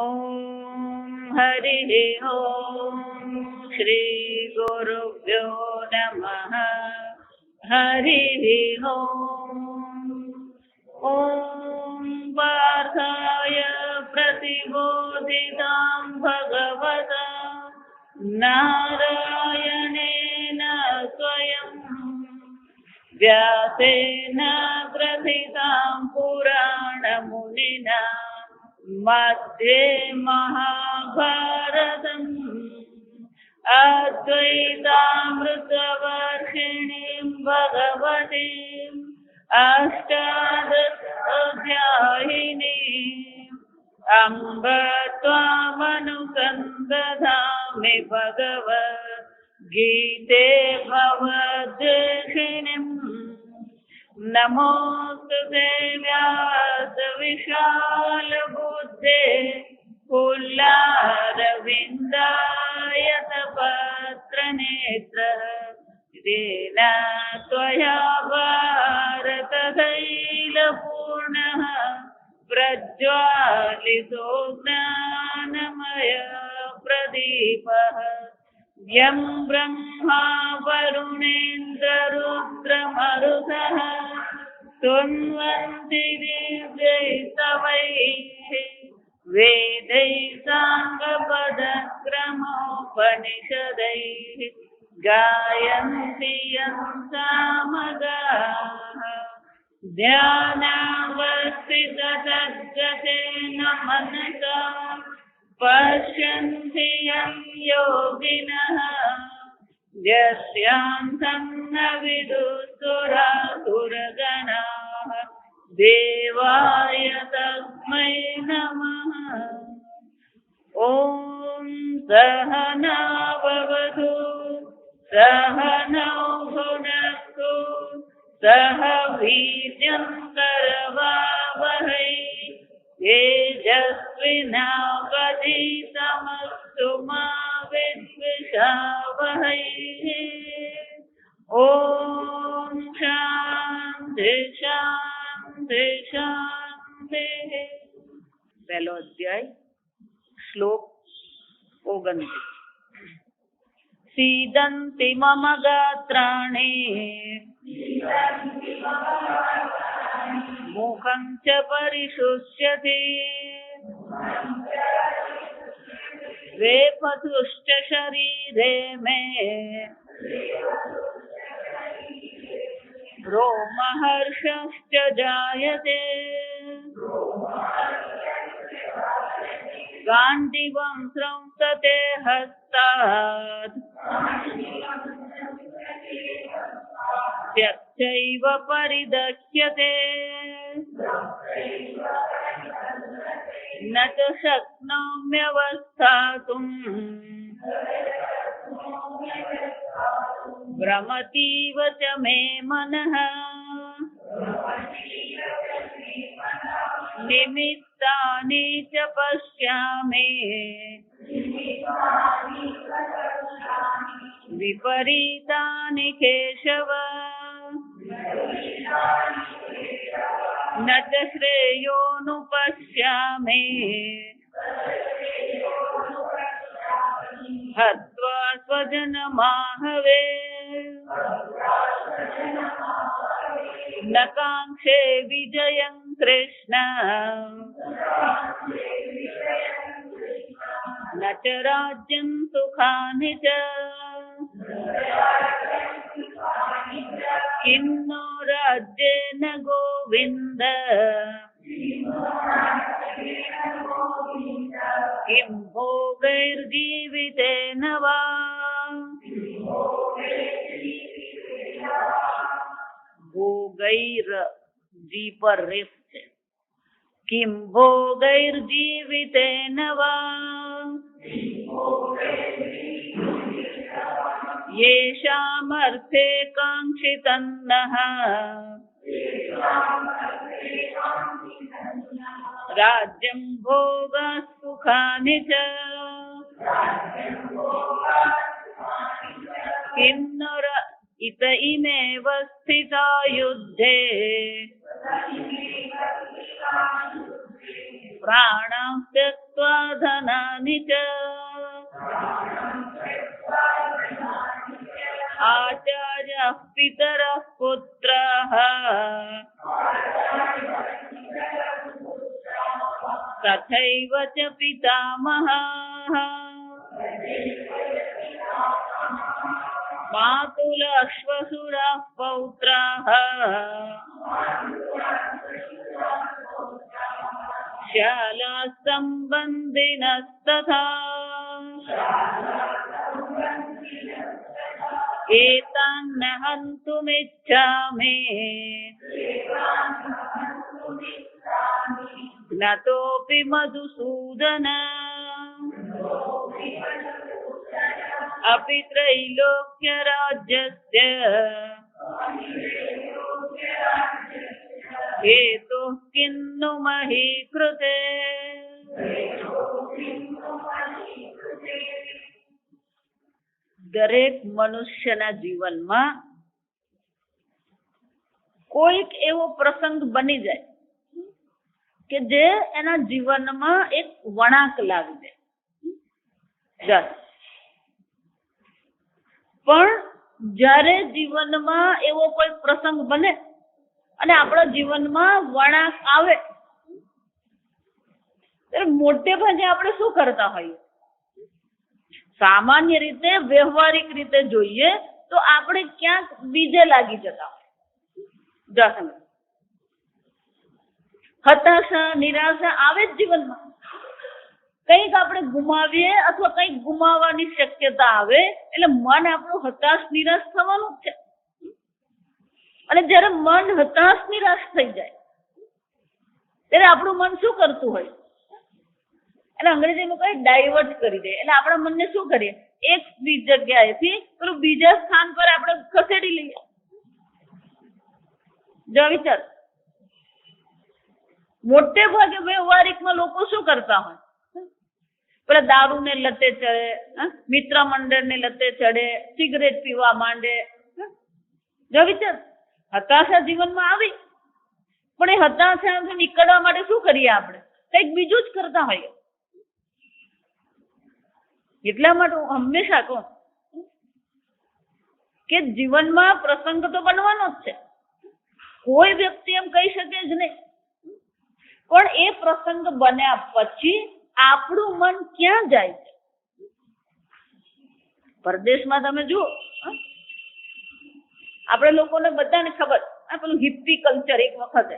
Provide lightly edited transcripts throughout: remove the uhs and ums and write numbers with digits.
ॐ हरिः ॐ श्री गुरुभ्यो नमः। हरिः ॐ पार्थाय प्रतिबोधितां भगवता नारायणेन स्वयं व्यासेन ग्रथितां पुराणमुनिना मध्ये महाभारतम् अद्वैतामृतवर्षिणीं भगवतीम् अष्टादशाध्यायिनीम् अम्ब त्वामनुसन्दधामि भगवद्गीते भवद्वेषिणीम्। नमोऽस्तुते व्यासविशालबुद्धे पुल्लारविन्दायतपत्रनेत्र येन त्वया भारततैलपूर्णः प्रज्वालितो ज्ञानमय प्रदीपः यं ब्रह्मा वरुणेन्द्ररुद्रमरुतः स्तुवन्ति दिव्यैस्तवैः वेदैः साङ्गपदक्रमोपनिषदैः गायन्ति यं सामगाः ध्यानावस्थिततद्गतेन मनसा पश्यन्ति यं योगिनः यस्यान्तं न विदुःसुरासुरगणाः देवाय तस्मै नमः। ॐ सहना भवतु सहनौ भुनक्तु सह वीर्यं करवावहै तेजस्विनावधीतमस्तु मा विद्विषावहै। ॐ शान्ति शान्ति शान्तिः। પહેલો અધ્યાય શ્લોક 29। सीदन्ति मम गात्राणि मुखं च परिशुष्यति वेपथुश्च शरीरे मे रोमहर्षश्च जायते गाण्डीवं स्रंसते हस्तात् त्यक्तैव परिदह्यते न च शक्नोम्यवस्थातुम् भ्रमतीव च मे मनः निमित्तानि च पश्यामि विपरीतानि केशव न च श्रेयोनुपश्यामि हत्वा स्वजनमाहवे न काङ्क्षे विजयं कृष्ण न च राज्यं सुखानि च किं नो राज्येन गोविन्द किं भोगैर्जीवितेन वा। भोगैर जी पर रेफ है। किं भोगैर्जीवितेन वा येषामर्थे काङ्क्षितन्नः राज्यं भोगसुखानि च किं नो इत इमेव स्थिता युद्धे प्राणां त्यक्त्वा ધનાનિ ચ આચાર્ય પિતર પુત્ર તથૈવ ચ પિતામહ માતુલશ્વશુરા પૌત્રાઃ શાલા સંબંધિનસ્તથા એતાન હन्तुमिच्छामि જ્ઞાતોऽપि મધુસૂદન अपि त्रैलोक्यराज्यस्य हेतुः किन्नु मही कृते દરેક મનુષ્યના જીવનમાં કોઈક એવો પ્રસંગ બની જાય કે જે એના જીવનમાં એક વળાંક લાવી દે. પણ જ્યારે જીવનમાં એવો કોઈ પ્રસંગ બને અને આપણા જીવનમાં વળાંક આવે ત્યારે મોટે ભાગે આપણે શું કરતા હોઈએ? સામાન્ય રીતે વ્યવહારિક રીતે જોઈએ તો આપણે ક્યાંક બીજે લાગી જતા હોય. હતાશા નિરાશા આવે જ જીવનમાં. કંઈક આપણે ગુમાવીએ અથવા કંઈક ગુમાવવાની શક્યતા આવે એટલે મન આપણું હતાશ નિરાશ થવાનું જ છે. અને જ્યારે મન હતાશ નિરાશ થઈ જાય ત્યારે આપણું મન શું કરતું હોય? એટલે અંગ્રેજીમાં કઈ ડાયવર્ટ કરી દે. એટલે આપણા મનને શું કરીએ? એક જગ્યાએથી પેલું બીજા સ્થાન પર આપણે ખસેડી લઈએ. જો વિચાર, મોટે ભાગે વ્યવહારિકમાં લોકો શું કરતા હોય? પેલા દારૂ ને લતે ચડે, મિત્ર મંડળ ને લતે ચડે, સિગરેટ પીવા માંડે. જો વિચાર, હતાશા જીવનમાં આવી પણ એ હતાશાથી નીકળવા માટે શું કરીએ? આપણે કંઈક બીજું જ કરતા હોઈએ. એટલા માટે હું હંમેશા કહું કે જીવનમાં પ્રસંગ તો બનવાનો જ છે. કોઈ વ્યક્તિ એમ કહી શકે જ નહીં. પણ એ પ્રસંગ બન્યા પછી આપણું મન ક્યાં જાય છે? પરદેશમાં તમે જુઓ, આપણે લોકોને બધાને ખબર, પેલું હિપ્પી કલ્ચર એક વખતે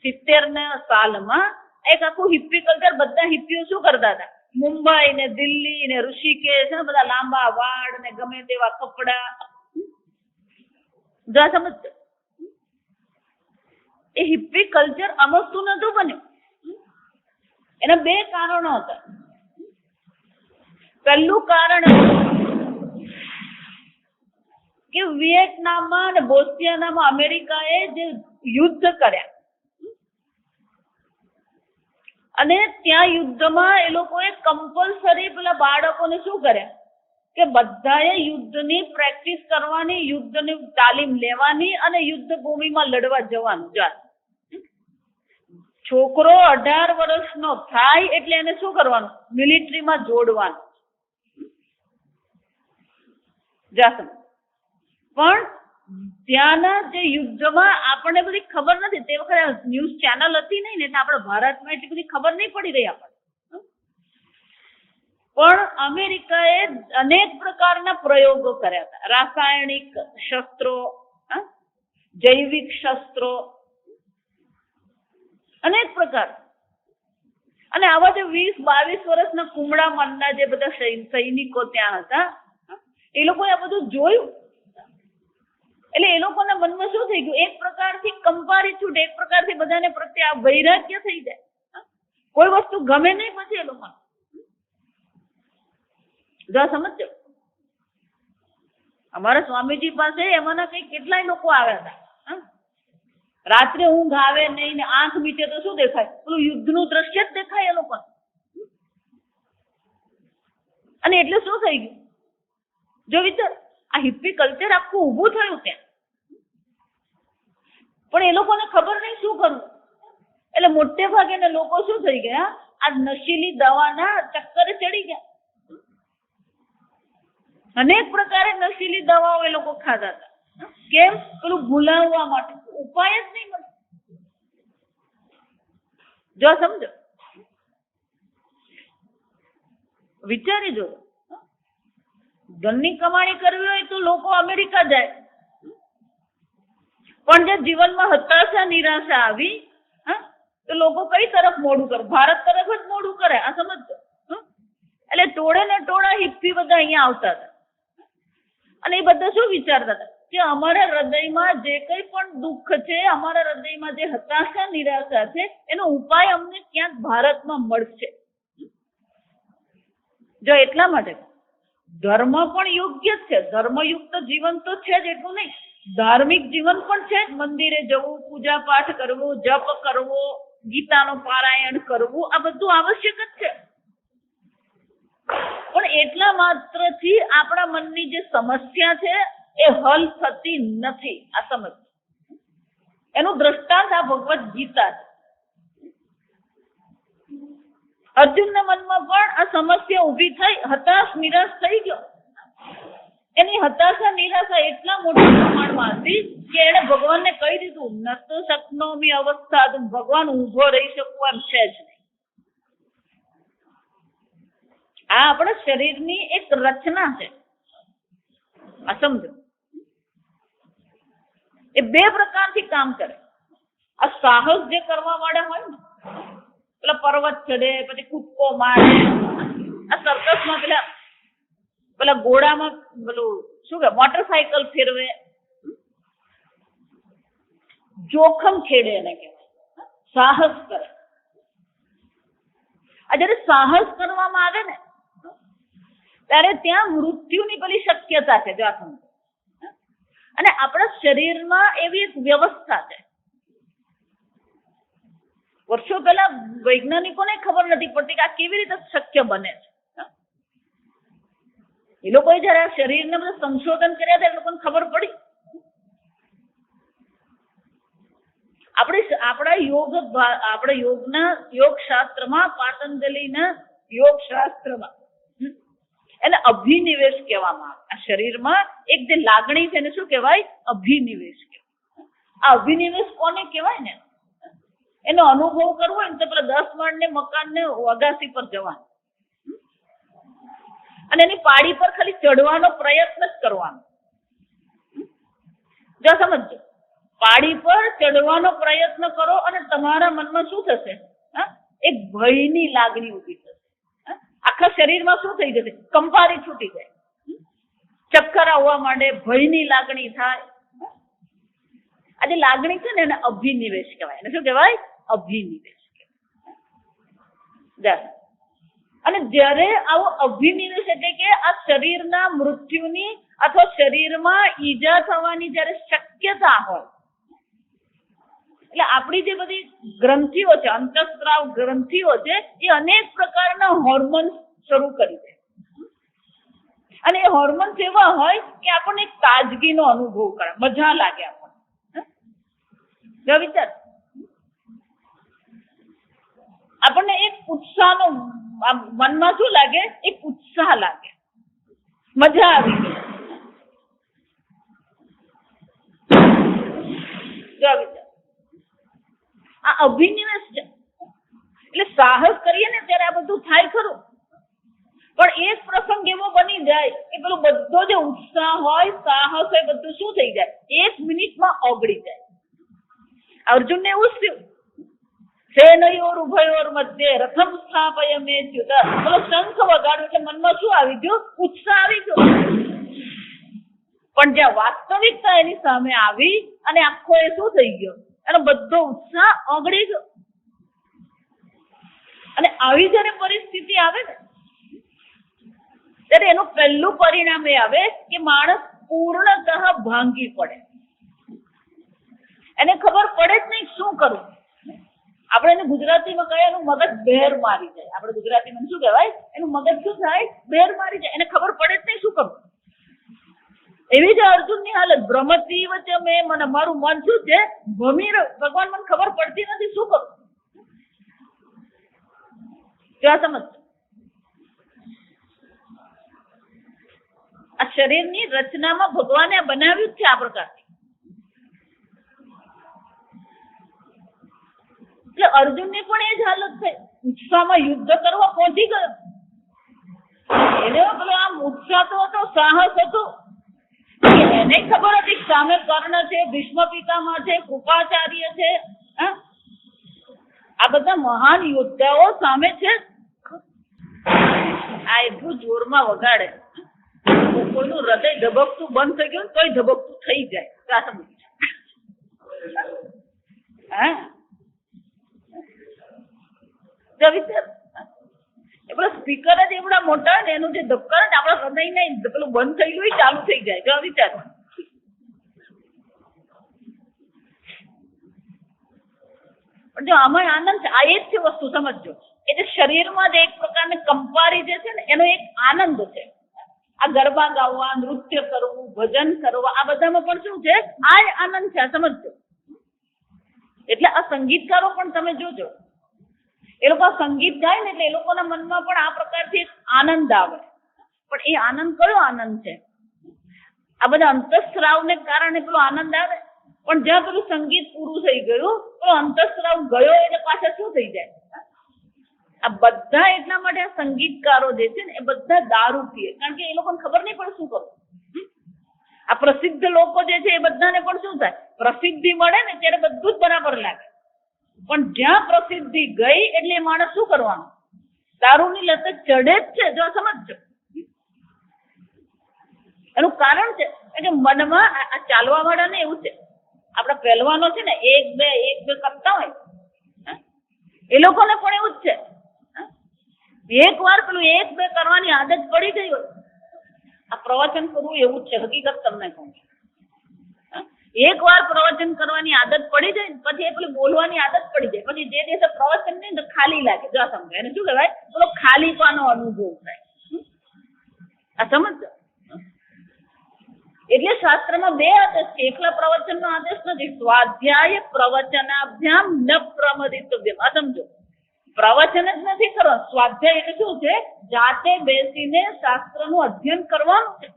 70ના સાલમાં એક આખું હિપ્પી કલ્ચર, બધા હિપ્પીઓ શું કરતા હતા? મુંબઈ ને દિલ્હી ને ઋષિકેશ ને બધા લાંબા વાળ ને ગમે તેવા કપડા. સમજ, એ હિપ્પી કલ્ચર અમસ્તું નતું બન્યું. એના બે કારણો હતા. પહેલું કારણ કે વિયેટનામમાં અને બોસ્નિયાનામાં અમેરિકાએ જે યુદ્ધ કર્યા અને ત્યાં યુદ્ધમાં એ લોકોએ કમ્પલસરી પેલા બાળકોને શું કર્યા કે બધાએ યુદ્ધની પ્રેક્ટિસ કરવાની, યુદ્ધની તાલીમ લેવાની અને યુદ્ધ ભૂમિમાં લડવા જવાનું. છોકરો 18 વર્ષનો થાય એટલે એને શું કરવાનું? મિલિટરીમાં જોડવાનું. પણ ત્યાંના જે યુદ્ધમાં આપણને બધી ખબર નથી. તે વખતે ન્યૂઝ ચેનલ હતી નહીં ને એટલે આપણે ભારતમાં એટલી બધી ખબર નહીં પડી રહી આપણને. પણ અમેરિકાએ અનેક પ્રકારના પ્રયોગો કર્યા હતા. રાસાયણિક શસ્ત્રો, જૈવિક શસ્ત્રો, અનેક પ્રકાર. અને આવા જે 20-22 વર્ષના કુમળા મનના જે બધા સૈનિકો ત્યાં હતા એ લોકોએ આ બધું જોયું. એટલે એ લોકોના મનમાં શું થઈ ગયું? એક પ્રકારથી કંપારી છૂટ, એક પ્રકારથી બધાને પ્રત્યે આ વૈરાગ્ય થઈ જાય. કોઈ વસ્તુ ગમે નહીં પછી એ લોકોને. જો સમજો, અમારા સ્વામીજી પાસે એમાંના કઈ કેટલાય લોકો આવ્યા હતા. રાત્રે ઊંઘ આવે નહીં ને આંખ મીચે તો શું દેખાય? પેલું યુદ્ધનું દ્રશ્ય જ દેખાય એ લોકોને. અને એટલે શું થઈ ગયું? જો વિચાર, આ હિપ્પી કલ્ચર આખું ઊભું થયું ત્યાં. પણ એ લોકોને ખબર નહીં શું કરવું. એટલે મોટે ભાગેના લોકો શું થઈ ગયા? આ નશીલી દવાના ચક્કરે ચડી ગયા. અનેક પ્રકારે નશીલી દવાઓ એ લોકો ખાતા હતા. કેમ? પેલું ભૂલાવવા માટે. ઉપાય જ નહીં મળે. જો સમજો, વિચારી જો, ધનની કમાણી કરવી હોય તો લોકો અમેરિકા જાય, પણ જે જીવનમાં હતાશા નિરાશા આવી તો લોકો કઈ તરફ મોડું કરે? ભારત તરફ જ મોડું કરે. આ સમજો. એટલે ટોળે ને ટોળા હિપ્પી બધા અહીંયા આવતા હતા અને એ બધા શું વિચારતા હતા કે અમારા હૃદયમાં જે કઈ પણ દુઃખ છે, અમારા હૃદયમાં જે હતાશા નિરાશા છે, એનો ઉપાય અમને ક્યાંક ભારતમાં મળશે. જો એટલા માટે ધર્મ પણ યોગ્ય છે, ધર્મયુક્ત જીવન તો છે જ, એટલું નહીં, ધાર્મિક જીવન પણ છે. મંદિરે જવું, પૂજા પાઠ કરવું, જપ કરવો, ગીતાનું પારાયણ કરવું, આ બધું આવશ્યક જ છે. પણ એટલા માત્રથી આપણા મનની જે સમસ્યા છે એ હલ થતી નથી. આ સમજ, એનું દ્રષ્ટાંત આ ભગવદ ગીતા છે. અર્જુનના મનમાં પણ આ સમસ્યા ઊભી થઈ, હતાશ નિરાશ થઈ ગયો. એની હતાશા નિરાશા એટલા મોટા પ્રમાણમાં હતી કે એને ભગવાનને કહી દીધું, ન તો શક્નોમી અવસ્થા, ભગવાન ઊભો રહી શકું એમ છે જ નહીં. આ આપણા શરીરની એક રચના છે. આ સમજો, એ બે પ્રકારથી કામ કરે. આ સાહસ જે કરવા વાળા હોય ને, પેલા પર્વત ચડે, પછી કૂદકો મારે, આ સર્કસમાં પેલા ઘોડામાં પેલું શું કે મોટરસાયકલ ફેરવે, જોખમ ખેડે એને કહેવાય, સાહસ કરે. આ જયારે સાહસ કરવામાં આવે ને ત્યારે ત્યાં મૃત્યુની પેલી શક્યતા છે. જો આ સમજો. અને આપણા શરીરમાં એવી એક વ્યવસ્થા છે. વર્ષો પહેલા વૈજ્ઞાનિકોને ખબર નથી પડતી કે આ કેવી રીતે શક્ય બને છે. એ લોકોએ જયારે આ શરીરને બધા સંશોધન કર્યા હતા, એ લોકોને ખબર પડી. આપણા યોગ શાસ્ત્રમાં, પાતંજલિના યોગ શાસ્ત્રમાં એને અભિનિવેશ કહેવામાં આવે. આ શરીરમાં એક જે લાગણી છે એને શું કહેવાય? અભિનિવેશ કહેવાય. આ અભિનિવેશ કોને કહેવાય ને? એનો અનુભવ કરવો હોય ને તો પેલા 10 માળને મકાનને અગાસી પર જવાનું અને એની પાડી પર ખાલી ચડવાનો પ્રયત્ન જ કરવાનો. જો સમજો, પાડી પર ચડવાનો પ્રયત્ન કરો અને તમારા મનમાં શું થશે? એક ભયની લાગણી ઊભી થશે. આખા શરીરમાં શું થઈ જશે? કંપારી છૂટી જાય, ચક્કર આવવા માંડે, ભયની લાગણી થાય. આ જે લાગણી છે ને એને અભિનિવેશ કહેવાય. એને શું કહેવાય? અભિનિવેશ કહેવાય. અને જ્યારે આવો અભિનિવેશ એટલે કે આ શરીરના મૃત્યુની અથવા શરીરમાં ઈજા થવાની જ્યારે શક્યતા હોય, એટલે આપણી જે બધી ગ્રંથિઓ છે, અંતઃસ્ત્રાવ ગ્રંથિઓ છે, એ અનેક પ્રકારના હોર્મોન્સ શરૂ કરી દે. અને એ હોર્મોન્સ એવા હોય કે આપણને એક તાજગીનો અનુભવ કરે, મજા લાગે આપણને. જો વિચાર, આપણને એક ઉત્સાહનો, મનમાં શું લાગે? એક ઉત્સાહ લાગે, મજા આવી ગઈ. જો વિચાર, આ અભિનિવેશ છે. એટલે સાહસ કરીએ ને ત્યારે આ બધું થાય ખરું, પણ એક પ્રસંગ એવો બની જાય કે પેલું બધો જે ઉત્સાહ હોય, સાહસ હોય, બધું શું થઈ જાય? 1 મિનિટમાં ઓગળી જાય. અર્જુનને એવું જ થયું. સેનયોર ઉભયોર મધ્યે રથમ સ્થાપયમેચ્યુત. પેલો શંખ વગાડ્યો એટલે મનમાં શું આવી ગયું? ઉત્સાહ આવી ગયો. પણ જ્યાં વાસ્તવિકતા એની સામે આવી અને આખો એ શું થઈ ગયો? એનો બધો ઉત્સાહ ઓગળી ગયો. અને આવી જયારે પરિસ્થિતિ આવે ને ત્યારે એનું પહેલું પરિણામ એ આવે કે માણસ પૂર્ણતઃ ભાંગી પડે. એને ખબર પડે જ નહીં શું કરવું. આપણે એને ગુજરાતીમાં કહીએ એનું મગજ બેર મારી જાય. આપણે ગુજરાતીમાં શું કહેવાય? એનું મગજ શું થાય? બેર મારી જાય. એને ખબર પડે જ નહીં શું કરવું. એવી જ અર્જુનની હાલત. ભ્રમતી વચ્ચે મને મારું મન શું છે? ભમી રહ્યું. ભગવાન મને ખબર પડતી નથી શું કરું. જો આ સમજ, આ શરીરની રચનામાં ભગવાને બનાવ્યું જ છે આ પ્રકારથી. એટલે અર્જુનની પણ એ જ હાલત થઈ, ઉત્સાહમાં યુદ્ધ કરવા પહોંચી ગયો. એને પેલો આમ ઉત્સાહ તો હતો, સાહસ હતો. એને ખબર હતી સામે કર્ણ છે, ભીષ્મ પિતામહ છે, કૃપાચાર્ય છે, આ બધા મહાન યોદ્ધાઓ સામે છે. આ એટલું જોરમાં વગાડે, કોઈનું હૃદય ધબકતું બંધ થઈ ગયું તોય ધબકતું થઈ જાય. એ પેલા સ્પીકર જ એવડા મોટા ને એનું જે ધબકાર ને આપણા હૃદય નહીં પેલું બંધ થયેલું એ ચાલુ થઈ જાય. જો વિચાર, પણ જો આમાં આનંદ છે. આ એ જ છે વસ્તુ, સમજો. એ જે શરીરમાં જે એક પ્રકારની કંપારી જે છે ને એનો એક આનંદ છે. આ ગરબા ગાવા, નૃત્ય કરવું, ભજન કરવા, આ બધામાં પણ શું છે? આ જ આનંદ છે. આ સમજો. એટલે આ સંગીતકારો પણ તમે જોજો, એ લોકો સંગીત ગાય ને એટલે એ લોકોના મનમાં પણ આ પ્રકારથી આનંદ આવે. પણ એ આનંદ કયો આનંદ છે? આ બધા અંતઃસ્રાવને કારણે પેલો આનંદ આવે. પણ જ્યાં પેલું સંગીત પૂરું થઈ ગયું, પેલો અંતઃસ્રાવ ગયો એટલે પાછા શું થઈ જાય? આ બધા એટલા માટે આ સંગીતકારો જે છે ને એ બધા દારૂ પીએ, કારણ કે એ લોકોને ખબર નહીં પડે શું કરવું. આ પ્રસિદ્ધ લોકો જે છે એ બધાને પણ શું થાય? પ્રસિદ્ધિ મળે ને ત્યારે બધું જ બરાબર લાગે. પણ જ્યાં પ્રસિદ્ધિ ગઈ એટલે એ માણસ શું કરવાનું? દારૂની લત ચડે જ છે. જો સમજજો, એનું કારણ છે કે મનમાં આ ચાલવા વાળાને એવું છે, આપડા પહેલવાનો છે ને એક બે કરતા હોય, એ લોકોને પણ એવું જ છે. એક વાર પેલું એક બે કરવાની આદત પડી ગઈ હોય, આ પ્રવચન કરવું એવું જ છે. હકીકત તમને કહું, એક વાર પ્રવચન કરવાની આદત પડી જાય પછી એ પેલું બોલવાની આદત પડી જાય, પછી જે દિવસે પ્રવચન નહીં તો ખાલી લાગે. જો સમજો, એને શું કહેવાય? પેલો ખાલીપાનો અનુભવ થાય. આ સમજો. એટલે શાસ્ત્રમાં બે આદેશ છે, એકલા પ્રવચનનો આદેશ નથી. સ્વાધ્યાય પ્રવચનાભ્યામ ન પ્રમદિતવ્યમ. આ સમજો, પ્રવચન જ નથી કરવાનું. સ્વાધ્યાય એટલે શું છે? જાતે બેસીને શાસ્ત્રનું અધ્યયન કરવાનું છે.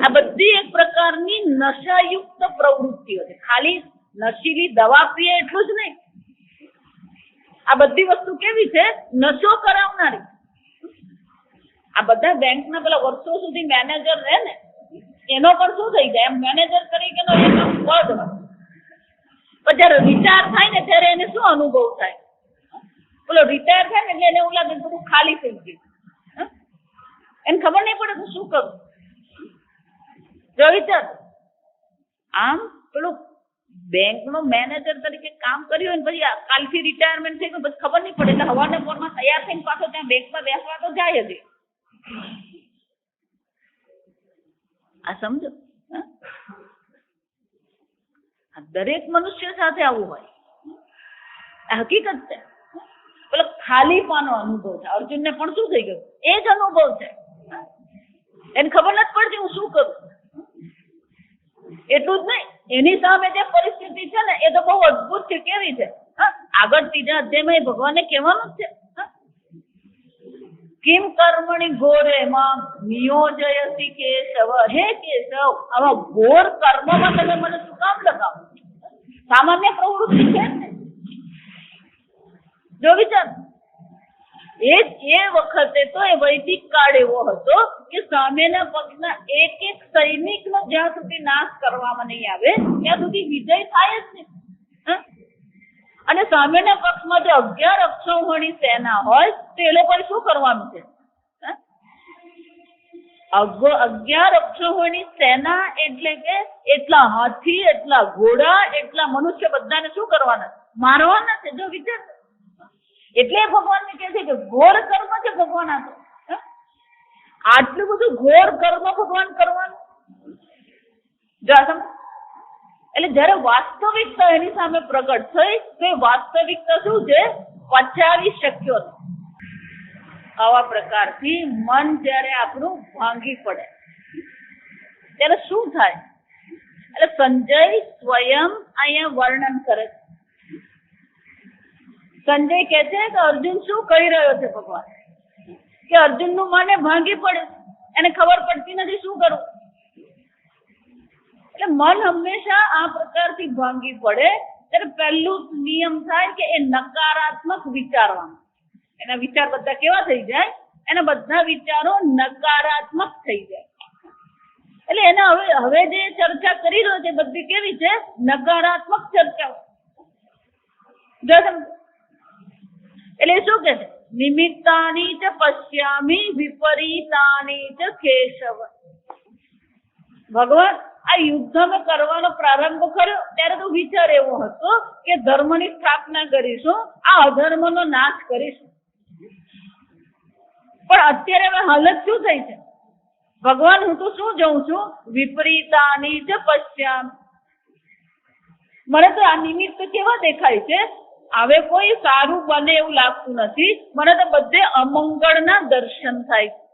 આ બધી એક પ્રકારની નશાયુક્ત પ્રવૃત્તિઓ છે. ખાલી નશીલી દવા પીએ એટલું જ નહીં. આ બધી વસ્તુ કેવી છે? નશો કરાવનારી. આ બધા બેંકના પેલા વર્ષો સુધી મેનેજર રહે ને, એનો પણ શું થઈ જાય? એમ મેનેજર તરીકેનો એક પદ હોય, પણ જયારે રિટાયર થાય ને ત્યારે એને શું અનુભવ થાય? બોલો, રિટાયર થાય ને એટલે એને એવું લાગે બધું ખાલી થઈ ગયું. એને ખબર નહીં પડે તો શું કરું. જો વિચાર, આમ પેલું બેંકનો મેનેજર તરીકે કામ કર્યું હોય ને પછી કાલથી રિટાયરમેન્ટ થઈ ગયું, પછી ખબર નહીં પડે. એટલે સવારના પોરમાં તૈયાર થઈને પાછો ત્યાં બેંકમાં બેસવા તો જાય જ. આ સમજો, દરેક મનુષ્ય સાથે આવું હોય. આ હકીકત છે. પેલો ખાલીપાનો અનુભવ છે. અર્જુનને પણ શું થઈ ગયું? એ જ અનુભવ છે. એને ખબર નથી પડતી હું શું કરું. એટલું જ નહીં, એની સામે જે પરિસ્થિતિ છે ને એ તો બહુ અદભુત છે. કેવી છે? આગળ ત્રીજા અધ્યાયમાં ભગવાને કહેવાનું જ છે, કિમ કર્મણી ઘોરે માં નિયોજયસી કેશવ. હે કેશવ, આવા ઘોર કર્મમાં તમે મને શું કામ લગાવો? સામાન્ય પ્રવૃત્તિ છે ને. જો વિચાર, એ વખતે તો એ વૈદિક કાળ એવો હતો કે સામેના પક્ષના એક સૈનિકનો જ્યાં સુધી નાશ કરવામાં નહીં આવે ત્યાં સુધી વિજય થાય જ નહીં. અને સામેના પક્ષમાં જો 11 અક્ષૌહિણી સેના હોય તો એ લોકોએ શું કરવાનું છે? 11 અક્ષૌહિણી સેના એટલે કે એટલા હાથી, એટલા ઘોડા, એટલા મનુષ્ય બધાને શું કરવાના? મારવાના છે. જો વિચાર, એટલે ભગવાનને કહે છે કે ઘોર કર્મ છે ભગવાન. આ તો આટલું બધું ઘોર કર્મ ભગવાન કરવાનું. જો એટલે જયારે વાસ્તવિકતા એની સામે પ્રગટ થઈ તો એ વાસ્તવિકતા શું છે? પચાવી શક્યો નથી. આવા પ્રકારથી મન જયારે આપણું ભાંગી પડે ત્યારે શું થાય? એટલે સંજય સ્વયં અહીંયા વર્ણન કરે છે. સંજય કહે છે કે અર્જુન શું કહી રહ્યો છે ભગવાન, કે અર્જુનનું મને ભાંગી પડે, એને ખબર પડતી નથી શું કરું. એટલે મન હંમેશા આ પ્રકારથી ભાંગી પડે ત્યારે પહેલું નિયમ થાય કે એ નકારાત્મક વિચારવાનું. એના વિચાર બધા કેવા થઈ જાય? એના બધા વિચારો નકારાત્મક થઈ જાય. એટલે એને હવે જે ચર્ચા કરી રહ્યો છે બધી કેવી છે? નકારાત્મક ચર્ચાઓ. એટલે શું કે છે? નિમિત્તાની ચ પશ્યામી વિપરીતાની ચ કેશવ. ભગવાન આ યુદ્ધ મેં કરવાનો પ્રારંભ કર્યો ત્યારે તો વિચાર એવો હતો કે ધર્મની સ્થાપના કરીશું, આ અધર્મનો નાશ કરીશું. પણ અત્યારે હવે હાલત શું થઈ છે? ભગવાન હું તો શું જોઉં છું? વિપરીતાની ચ પશ્યામી. મને તો આ નિમિત્ત કેવા દેખાય છે? હવે કોઈ સારું બને એવું લાગતું નથી. મને તો બધે અમંગળના દર્શન થાય છે,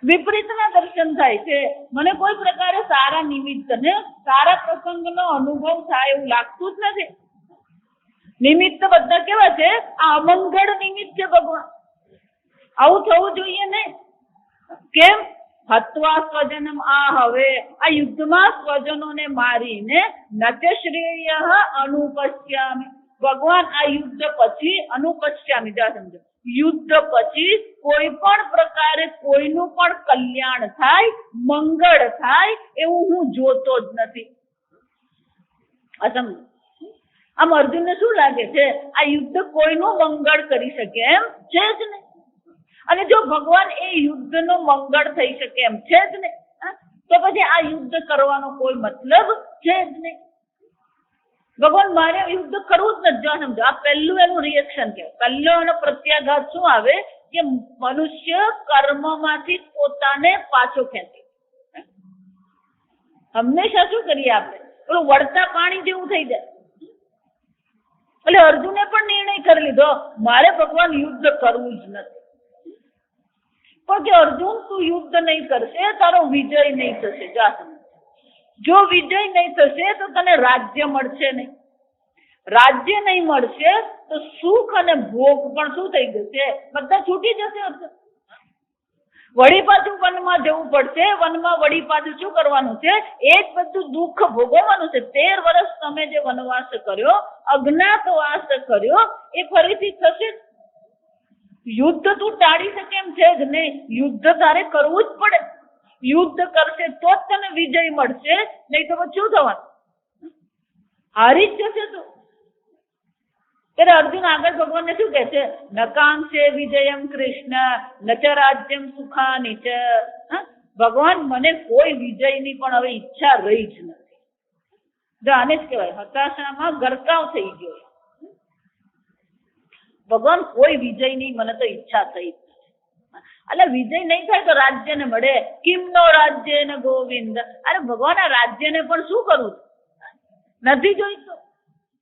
વિપરીતના દર્શન થાય છે. મને કોઈ પ્રકારે સારા નિમિત્ત ને સારા પ્રસંગનો અનુભવ થાય એવું લાગતું જ નથી. નિમિત્ત બધા કેવા છે? આ અમંગળ નિમિત્ત છે ભગવાન. આવું થવું જોઈએ નહીં. કેમ? હત્વા સ્વજનમ. હવે આ યુદ્ધમાં સ્વજનોને મારીને નચ શ્રેય અનુપશ્યામી. ભગવાન આ યુદ્ધ પછી અનુપશ્યામી, જા સમજો, યુદ્ધ પછી કોઈ પણ પ્રકારે કોઈનું પણ કલ્યાણ થાય, મંગળ થાય એવું હું જોતો જ નથી. અસમજો. આમ અર્જુનને શું લાગે છે? આ યુદ્ધ કોઈનું મંગળ કરી શકે એમ છે જ નહીં. અને જો ભગવાન એ યુદ્ધનો મંગળ થઈ શકે એમ છે જ નહીં, તો પછી આ યુદ્ધ કરવાનો કોઈ મતલબ છે જ નહીં. ભગવાન મારે યુદ્ધ કરવું જ નથી. જો સમજો, આ પહેલું એનું રિએક્શન કહેવાય. પહેલો એનો પ્રત્યાઘાત શું આવે? કે મનુષ્ય કર્મમાંથી પોતાને પાછો ખેંચે. હંમેશા શું કરીએ આપણે? પેલું વળતા પાણી જેવું થઈ જાય. એટલે અર્જુને પણ નિર્ણય કરી લીધો મારે ભગવાન યુદ્ધ કરવું જ નથી. પણ કે અર્જુન તું યુદ્ધ નહીં કરશે, તારો વિજય નહીં થશે. જો વિજય નહીં થશે તો તને રાજ્ય મળશે નહીં. રાજ્ય નહીં મળશે તો સુખ અને ભોગ પણ શું થઈ જશે? બધા છૂટી જશે. વળી પાછું વનમાં જવું પડશે. વનમાં વળી પાછું શું કરવાનું છે? એ જ બધું દુઃખ ભોગવવાનું છે. 13 વર્ષ તમે જે વનવાસ કર્યો, અજ્ઞાતવાસ કર્યો, એ ફરીથી થશે. યુદ્ધ તું ટાળી શકે એમ છે જ નહીં. યુદ્ધ તારે કરવું જ પડે. યુદ્ધ કરશે તો જ તને વિજય મળશે, નહીં તો શું થવાનું? હારી જ જશે તું. ત્યારે અર્જુન આગળ ભગવાનને શું કહે છે? નકાંક્ષે વિજયમ કૃષ્ણ નચ રાજ્યમ સુખાની ચ. ભગવાન મને કોઈ વિજયની પણ હવે ઈચ્છા રહી જ નથી. જો આને જ કહેવાય હતાશામાં ગરકાવ થઈ ગયો. ભગવાન કોઈ વિજયની મને તો ઈચ્છા થઈ જ નથી. એટલે વિજય નહીં થાય તો રાજ્યને મળે. કિમનો રાજ્ય ને ગોવિંદ. અરે ભગવાન આ રાજ્યને પણ શું કરવું નથી જોઈતું.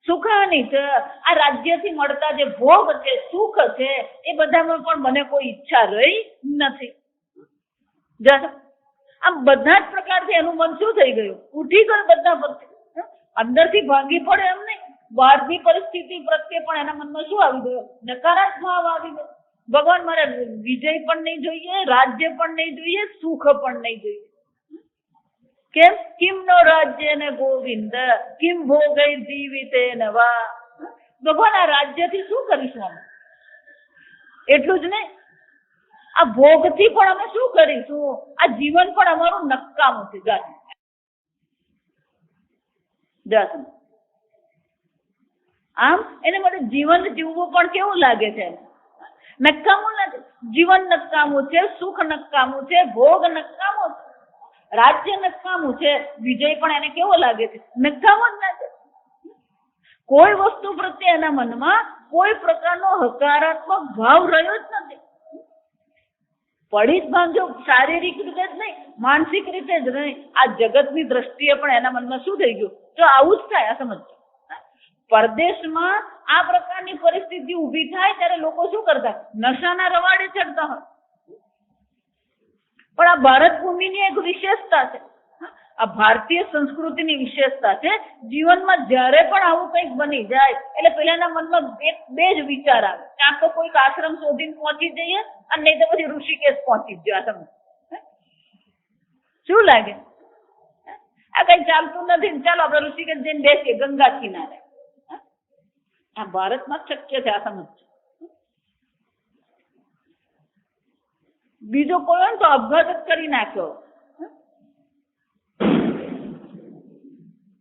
સુખાની છે. આ રાજ્યથી મળતા જે ભોગ છે, સુખ છે, એ બધામાં પણ મને કોઈ ઈચ્છા રહી નથી. આમ બધા જ પ્રકારથી એનું મન શું થઈ ગયું? ઉઠી ગયું બધા પ્રત્યે. અંદરથી ભાંગી પડે એમ નહીં, બહારની પરિસ્થિતિ પ્રત્યે પણ એના મનમાં શું આવી ગયો? નકારાત્મક આવી ગયો. ભગવાન મારે વિજય પણ નહીં જોઈએ, રાજ્ય પણ નહીં જોઈએ, સુખ પણ નહીં જોઈએ. કેમ? કિમનો રાજ્ય ને ગોવિંદ કિમ ભોગૈ જીવિતે નવા. ભગવાન આ રાજ્યથી શું કરીશું અમે? એટલું જ નહીં, આ ભોગથી પણ અમે શું કરીશું? આ જીવન પણ અમારું નકામું છે. આમ એને માટે જીવન જીવવું પણ કેવું લાગે છે? નકામું નથી. જીવન નકામું છે, સુખ નકામું છે, ભોગ નકામો છે, રાજ્ય નકામું છે, વિજય પણ એને કેવો લાગે છે? નકામો જ નથી. કોઈ વસ્તુ પ્રત્યે એના મનમાં કોઈ પ્રકારનો હકારાત્મક ભાવ રહ્યો જ નથી. પડી જ ભાંજો, શારીરિક રીતે જ નહીં, માનસિક રીતે જ નહીં, આ જગતની દ્રષ્ટિએ પણ એના મનમાં શું થઈ ગયું? તો આવું જ થાય. આ સમજો, પરદેશમાં આ પ્રકારની પરિસ્થિતિ ઊભી થાય ત્યારે લોકો શું કરતા? નશાના રવાડે ચડતા હોય. પણ આ ભારત ભૂમિની એક વિશેષતા છે. આ ભારતીય સંસ્કૃતિની વિશેષતા છે. જીવનમાં જ્યારે પણ આવું કંઈક બની જાય એટલે પેલાના મનમાં બે જ વિચાર આવે, કાં તો કોઈક આશ્રમ શોધીને પહોંચી જઈએ અને નહીં તો પછી ઋષિકેશ પહોંચી જ જાય. શું લાગે? આ કઈ ચાલતું નથી, ચાલો આપણે ઋષિકેશ જઈને બેસીએ ગંગા કિનારે. આ ભારતમાં શક્ય છે. આ સમજ. બીજો કોઈ હોય તો અપઘાત જ કરી નાખ્યો.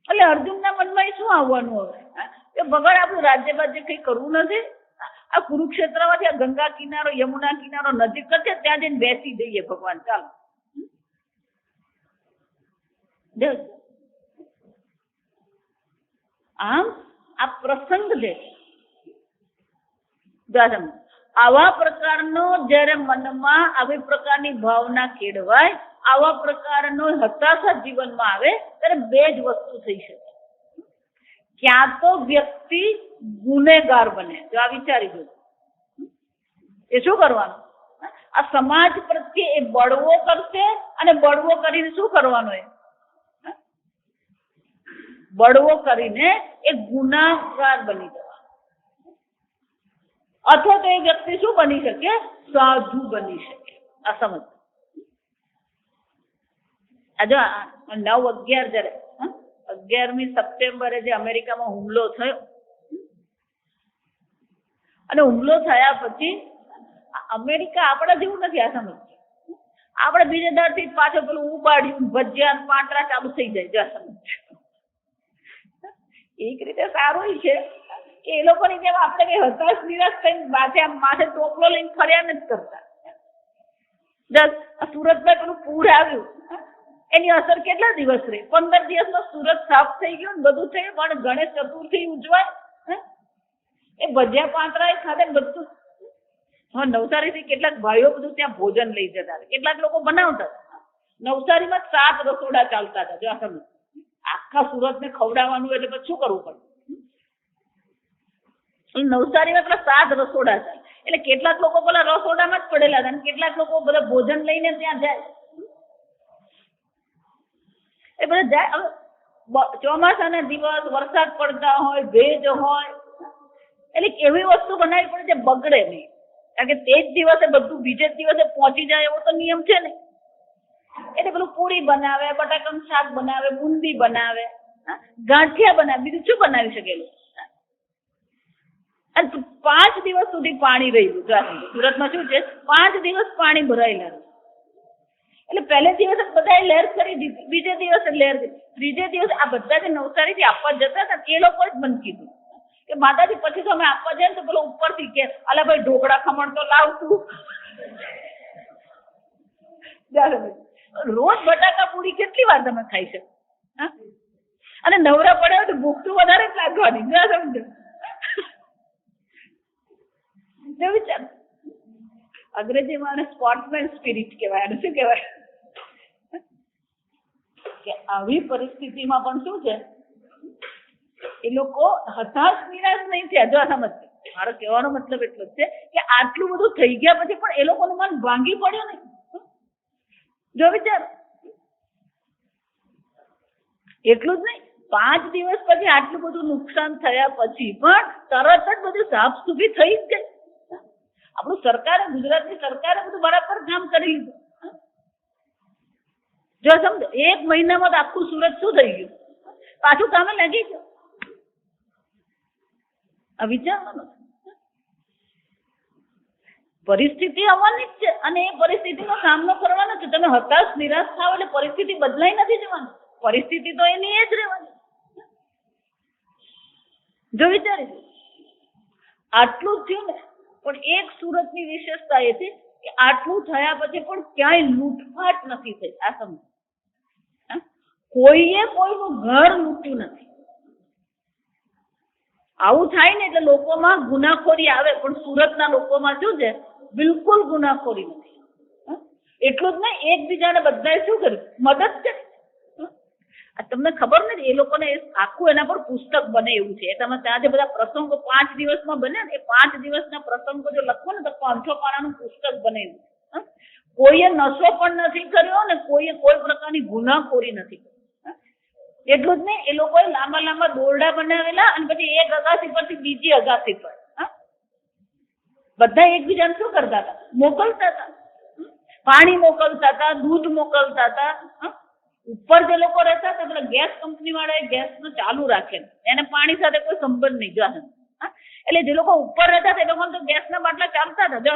એટલે અર્જુનના મનમાં શું આવવાનું હવે કે ભગવાન આપણું રાજ્ય બાજ્ય કઈ કરવું નથી, આ કુરુક્ષેત્રમાંથી આ ગંગા કિનારો યમુના કિનારો નજીક જ છે, ત્યાં જઈને બેસી જઈએ ભગવાન. ચાલો આમ આ પ્રસંગ છે. આવા પ્રકારનો જયારે મનમાં આવી પ્રકારની ભાવના કેળવાય, આવા પ્રકારનો હતાશા જીવનમાં આવે ત્યારે બે જ વસ્તુ થઈ શકે. ક્યાં તો વ્યક્તિ ગુનેગાર બને. જો આ વિચારી દો, એ શું કરવાનું? આ સમાજ પ્રત્યે એ બળવો કરશે અને બળવો કરીને શું કરવાનો? એ બળવો કરીને એ ગુનાગાર બની જવાનો. અથવા તો એ વ્યક્તિ શું બની શકે? સાધુ બની શકે. આ સમજ. આ જો 9/11 જયારે 11મી સપ્ટેમ્બરે જે અમેરિકામાં હુમલો થયો અને હુમલો થયા પછી અમેરિકા આપણા જેવું નથી. આ સમજ. આપણે બીજે દાડથી પાછો પેલું ઉબાડ્યું ભજીયા પાંટરા ચાલુ થઈ જાય. જો સમજ. એક રીતે સારું છે કે એ લોકોની જેમ આપણે કઈ હતાશ નિરાશ થઈને માથે ટોપલો લઈને ફર્યા નથી કરતા. સુરતમાં પેલું પૂર આવ્યું, એની અસર કેટલા દિવસ રહી? 15 દિવસમાં સુરત સાફ થઈ ગયું ને બધું થયું. પણ ગણેશ ચતુર્થી ઉજવાય, એ ભજીયા પાંતરા ખાતે બધું. હવે નવસારીથી કેટલાક ભાઈઓ બધું ત્યાં ભોજન લઈ જતા હતા, કેટલાક લોકો બનાવતા હતા. નવસારીમાં 7 રસોડા ચાલતા હતા. જો આ સમજ. આખા સુરતને ખવડાવવાનું એટલે પછી શું કરવું પડે? નવસારીમાં પેલા 7 રસોડા છે. એટલે કેટલાક લોકો પેલા રસોડામાં જ પડેલા હતા અને કેટલાક લોકો બધા ભોજન લઈને ત્યાં જાય. એ બધા જાય. હવે ચોમાસાના દિવસ વરસાદ પડતા હોય, ભેજ હોય, એટલે એવી વસ્તુ બનાવવી પડે જે બગડે નહીં. કારણ કે તે જ દિવસે બધું બીજે જ દિવસે પહોંચી જાય એવો તો નિયમ છે ને. એટલે પેલું પૂરી બનાવે, બટાકાનું શાક બનાવે, બુંદી બનાવે, ગાંઠિયા બનાવે, બીજું શું બનાવી શકેલું? અને 5 દિવસ સુધી પાણી રહ્યું. સુરતમાં શું છે? 5 દિવસ પાણી ભરાયેલા. એટલે પહેલે દિવસે બધા લહેર કરી દીધી, બીજે દિવસે લહેર કરી, ત્રીજે દિવસે આ બધા જે નવસારીથી આપવા જતા હતા એ લોકો જ બંધ કીધું કે માતાજી પછી તો અમે આપવા જાય ને તો પેલો ઉપરથી કે અલા ભાઈ ઢોકળા ખમણ તો લાવતું. રોજ બટાકા પૂરી કેટલી વાર તમે ખાઈ શકો? અને નવરા પડ્યા તો ભૂખ તો વધારે જ લાગવાની. સમજો. વિચાર અંગ્રેજીમાં સ્પોર્ટ્સમેન સ્પિરિટ કહેવાય. અને શું કહેવાય કે આવી પરિસ્થિતિમાં પણ શું છે? એ લોકો હતાશ નિરાશ નહીં થયા. જો સમજ. મારો કહેવાનો મતલબ એટલો જ છે કે આટલું બધું થઈ ગયા પછી પણ એ લોકોનું મન ભાંગી પડ્યું નહીં. જો વિચાર. એટલું જ નહીં, 5 દિવસ પછી આટલું બધું નુકસાન થયા પછી પણ તરત જ બધું સાફ સુફી થઈ જ ગઈ. આપણું સરકારે, ગુજરાતની સરકારે બધું બરાબર કામ કરી લીધું. જો સમજો 1 મહિનામાં તો આખું સુરત શું થઈ ગયું? પાછું કામે લાગી ગયું. આ વિચારવાનું. પરિસ્થિતિ આવવાની જ છે અને એ પરિસ્થિતિનો સામનો કરવાનો છે. તમે હતાશ નિરાશ થાવ એટલે પરિસ્થિતિ બદલાઈ નથી જવાની. પરિસ્થિતિ તો એની એ જ રહેવાની. જો વિચારી આટલું જ થયું ને. પણ એક સુરતની વિશેષતા એ છે કે આટલું થયા પછી પણ ક્યાંય લૂંટફાટ નથી થઈ. આ સમજ. કોઈએ કોઈનું ઘર લૂંટ્યું નથી. આવું થાય ને એટલે લોકોમાં ગુનાખોરી આવે, પણ સુરતના લોકોમાં શું છે? બિલકુલ ગુનાખોરી નથી. એટલું જ નહીં, એકબીજાને બધાએ શું કર્યું? મદદ કરી. તમને ખબર નથી, એ લોકોને આખું એના પર પુસ્તક બને એવું છે. તમે ત્યાં જે બધા પ્રસંગો 5 દિવસમાં બને ને, એ 5 દિવસના પ્રસંગો જો લખો ને તો 500 પાનાનું પુસ્તક બને એવું. કોઈએ નશો પણ નથી કર્યો ને કોઈએ કોઈ પ્રકારની ગુનાખોરી નથી કરી. એટલું જ નહીં, એ લોકોએ લાંબા લાંબા દોરડા બનાવેલા અને પછી એક અગાસી પરથી બીજી અગાસી પર બધા એકબીજાને શું કરતા હતા? મોકલતા હતા. પાણી મોકલતા હતા, દૂધ મોકલતા હતા. ઉપર જે લોકો રહેતા હતા પેલા ગેસ કંપની વાળા ગેસ નું ચાલુ રાખે, એને પાણી સાથે કોઈ સંબંધ નહીં. જો એટલે જે લોકો ઉપર રહેતા હતા એ લોકોને તો ગેસ ના બાટલા ચાલતા હતા. જો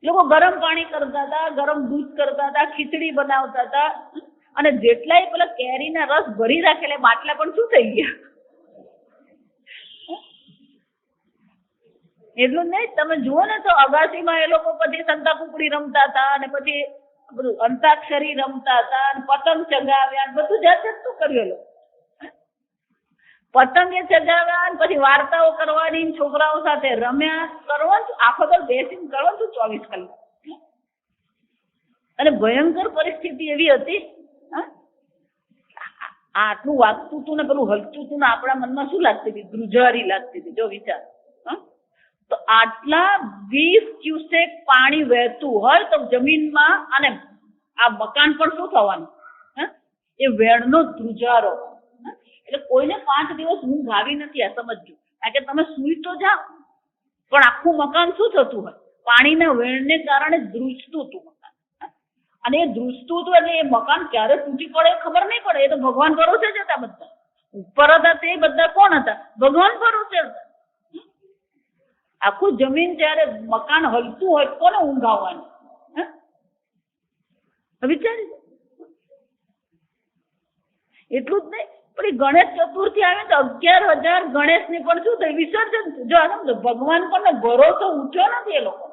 લોકો ગરમ પાણી કરતા હતા, ગરમ દૂધ કરતા હતા, ખીચડી બનાવતા હતા. અને જેટલાય પેલા કેરીના રસ ભરી રાખેલા બાટલા પણ શું થઈ ગયા? એટલું નહીં, તમે જુઓ ને તો અગાસીમાં એ લોકો પછી સંતા કુકડી રમતા હતા અને પછી બધું અંતાક્ષરી રમતા હતા અને પતંગ ચગાવ્યા, બધું જાત જાતનું કર્યું. પતંગે ચગાવ્યા અને પછી વાર્તાઓ કરવાની, છોકરાઓ સાથે રમ્યા, કરવાનું આખો તો બેસીને કરવાનું 24 કલાક. અને ભયંકર પરિસ્થિતિ એવી હતી, આટલું વાગતું હતું ને પેલું હલતું હતું ને આપણા મનમાં શું લાગતી હતી? ધ્રુજારી લાગતી હતી. જો વિચાર, તો આટલા 20 ક્યુસેક પાણી વહેતું હોય તો જમીનમાં અને આ મકાન પણ શું થવાનું? એ વેણનો ધ્રુજારો. એટલે કોઈને 5 દિવસ ઊંઘ આવી નથી, આ સમજજો. કારણ કે તમે સુઈ તો જાઓ પણ આખું મકાન શું થતું હોય? પાણીના વેણને કારણે ધ્રુજતું હતું મકાન. અને એ ધ્રુજતું હતું એટલે એ મકાન ક્યારે તૂટી પડે ખબર નહીં પડે. એ તો ભગવાન ભરોસે જ હતા બધા. ઉપર હતા તે બધા કોણ હતા? ભગવાન ભરોસે હતા. આખું જમીન જયારે મકાન હલતું હોય કોને ઊંઘ આવવાની? વિચારી. એટલું જ નહીં, પણ ગણેશ ચતુર્થી આવે તો 11,000 ગણેશ ની પણ શું થયું? વિસર્જન. જો સમજો, ભગવાન પર ભરોસો ઊંચો નથી એ લોકો.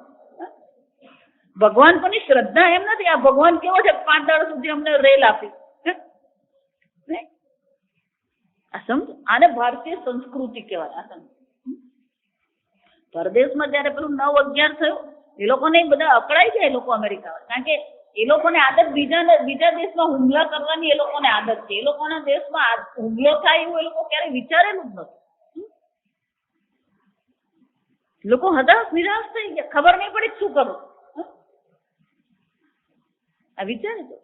ભગવાન પરની શ્રદ્ધા એમ નથી. આ ભગવાન કેવો છે? 5 દાડા સુધી અમને રેલ આપી. આ સમજો, આને ભારતીય સંસ્કૃતિ કહેવાય. આ સમજો, પરદેશમાં જયારે પેલું 9/11 થયું એ લોકોને બધા અકળાઈ ગયા. એ લોકો અમેરિકા, કારણ કે એ લોકોને આદત બીજા દેશમાં હુમલા કરવાની એ લોકોને આદત છે. એ લોકોના દેશમાં હુમલો થાય એવું એ લોકો ક્યારેય વિચારેલું જ નથી. લોકો હતાશ નિરાશ થઈ ગયા, ખબર નહીં પડી શું કરવું. આ વિચારી દો.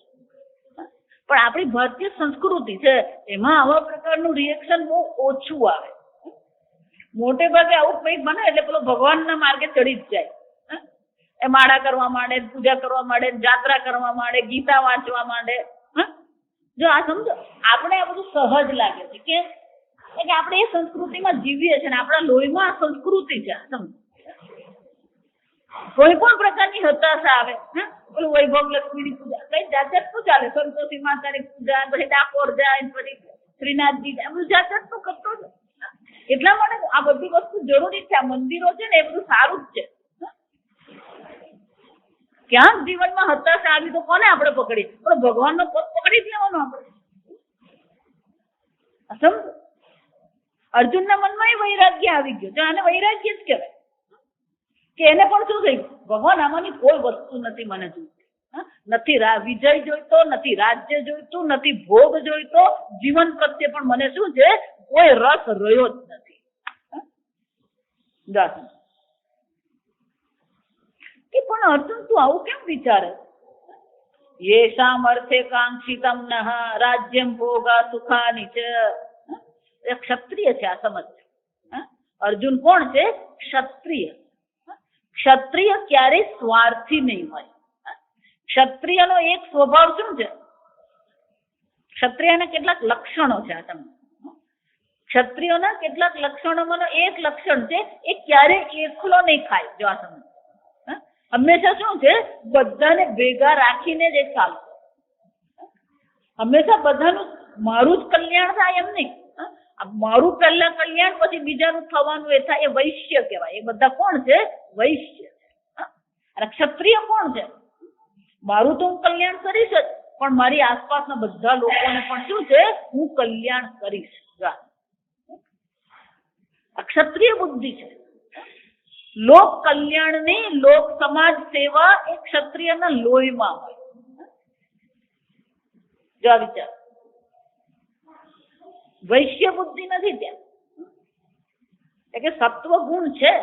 પણ આપણી ભારતીય સંસ્કૃતિ છે એમાં આવા પ્રકારનું રિએક્શન બહુ ઓછું આવે. મોટે ભાગે આવું કંઈક બને એટલે પેલો ભગવાનના માર્ગે ચડી જ જાય. એ માળા કરવા માંડે, પૂજા કરવા માંડે, જાત્રા કરવા માંડે, ગીતા વાંચવા માંડે. જો આ સમજો, આપણે આ બધું સહજ લાગે છે. કેમ? કે આપણે એ સંસ્કૃતિમાં જીવીએ છીએ ને આપણા લોહીમાં આ સંસ્કૃતિ છે. સમજો, કોઈ પણ પ્રકારની હતાશા આવે, પેલું વૈભવ લક્ષ્મીની પૂજા, કઈ જાત જાતનું ચાલે. સંતોષી માતાની પૂજા, પછી ડાકોર જાય, પછી શ્રીનાથજી જાય, બધું જાત જાતનું કરતો છે. એટલા માટે આ બધી વસ્તુ જરૂરી છે. આ મંદિરો છે ને એ બધું સારું જ છે. ક્યાંક જીવનમાં હતાશા આવી તો કોને આપણે પકડી? પણ ભગવાનનો પગ પકડી જ લેવાનો આપણે. સમજો, અર્જુનના મનમાં એ વૈરાગ્ય આવી ગયો. આને વૈરાગ્ય જ કહેવાય. કે એને પણ શું થયું? ભગવાન આમાંની કોઈ વસ્તુ નથી મને જોઈતી. નથી વિજય જોઈતો, નથી રાજ્ય જોઈતું, નથી ભોગ જોઈતો. જીવન પ્રત્યે પણ મને શું છે? કોઈ રસ રહ્યો જ નથી. પણ અર્જુન તું આવું કેમ વિચારે? યેષામ અર્થે કાંક્ષિતમ નઃ રાજ્યમ ભોગા સુખાની ચ. ક્ષત્રિય છે, આ સમજ. અર્જુન કોણ છે? ક્ષત્રિય. ક્ષત્રિય ક્યારેય સ્વાર્થી નહીં હોય. ક્ષત્રિયનો એક સ્વભાવ શું છે? ક્ષત્રિયના કેટલાક લક્ષણો છે. આ તમને ક્ષત્રિયોના કેટલાક લક્ષણોમાંનો એક લક્ષણ છે, એ ક્યારેય એકલો નહીં ખાય. જો આ સમજ, હંમેશા શું છે? બધાને ભેગા રાખીને જ ચાલશે. હંમેશા બધાનું મારું જ કલ્યાણ થાય એમ નહીં. મારું પહેલા કલ્યાણ પછી બીજાનું થવાનું એ થાય. એ વૈશ્ય કહેવાય. એ બધા કોણ છે? વૈશ્ય. અને ક્ષત્રિય કોણ છે? મારું તો હું કલ્યાણ કરીશ જ, પણ મારી આસપાસના બધા લોકોને પણ શું છે? હું કલ્યાણ કરીશ. ક્ષત્રિય બુદ્ધિ છે. લોક કલ્યાણની, લોક સમાજ સેવા એ ક્ષત્રિયના લોહીમાં હોય. જો વિચાર, વૈશ્ય બુદ્ધિ નથી ત્યાં. એટલે સત્વ ગુણ છે.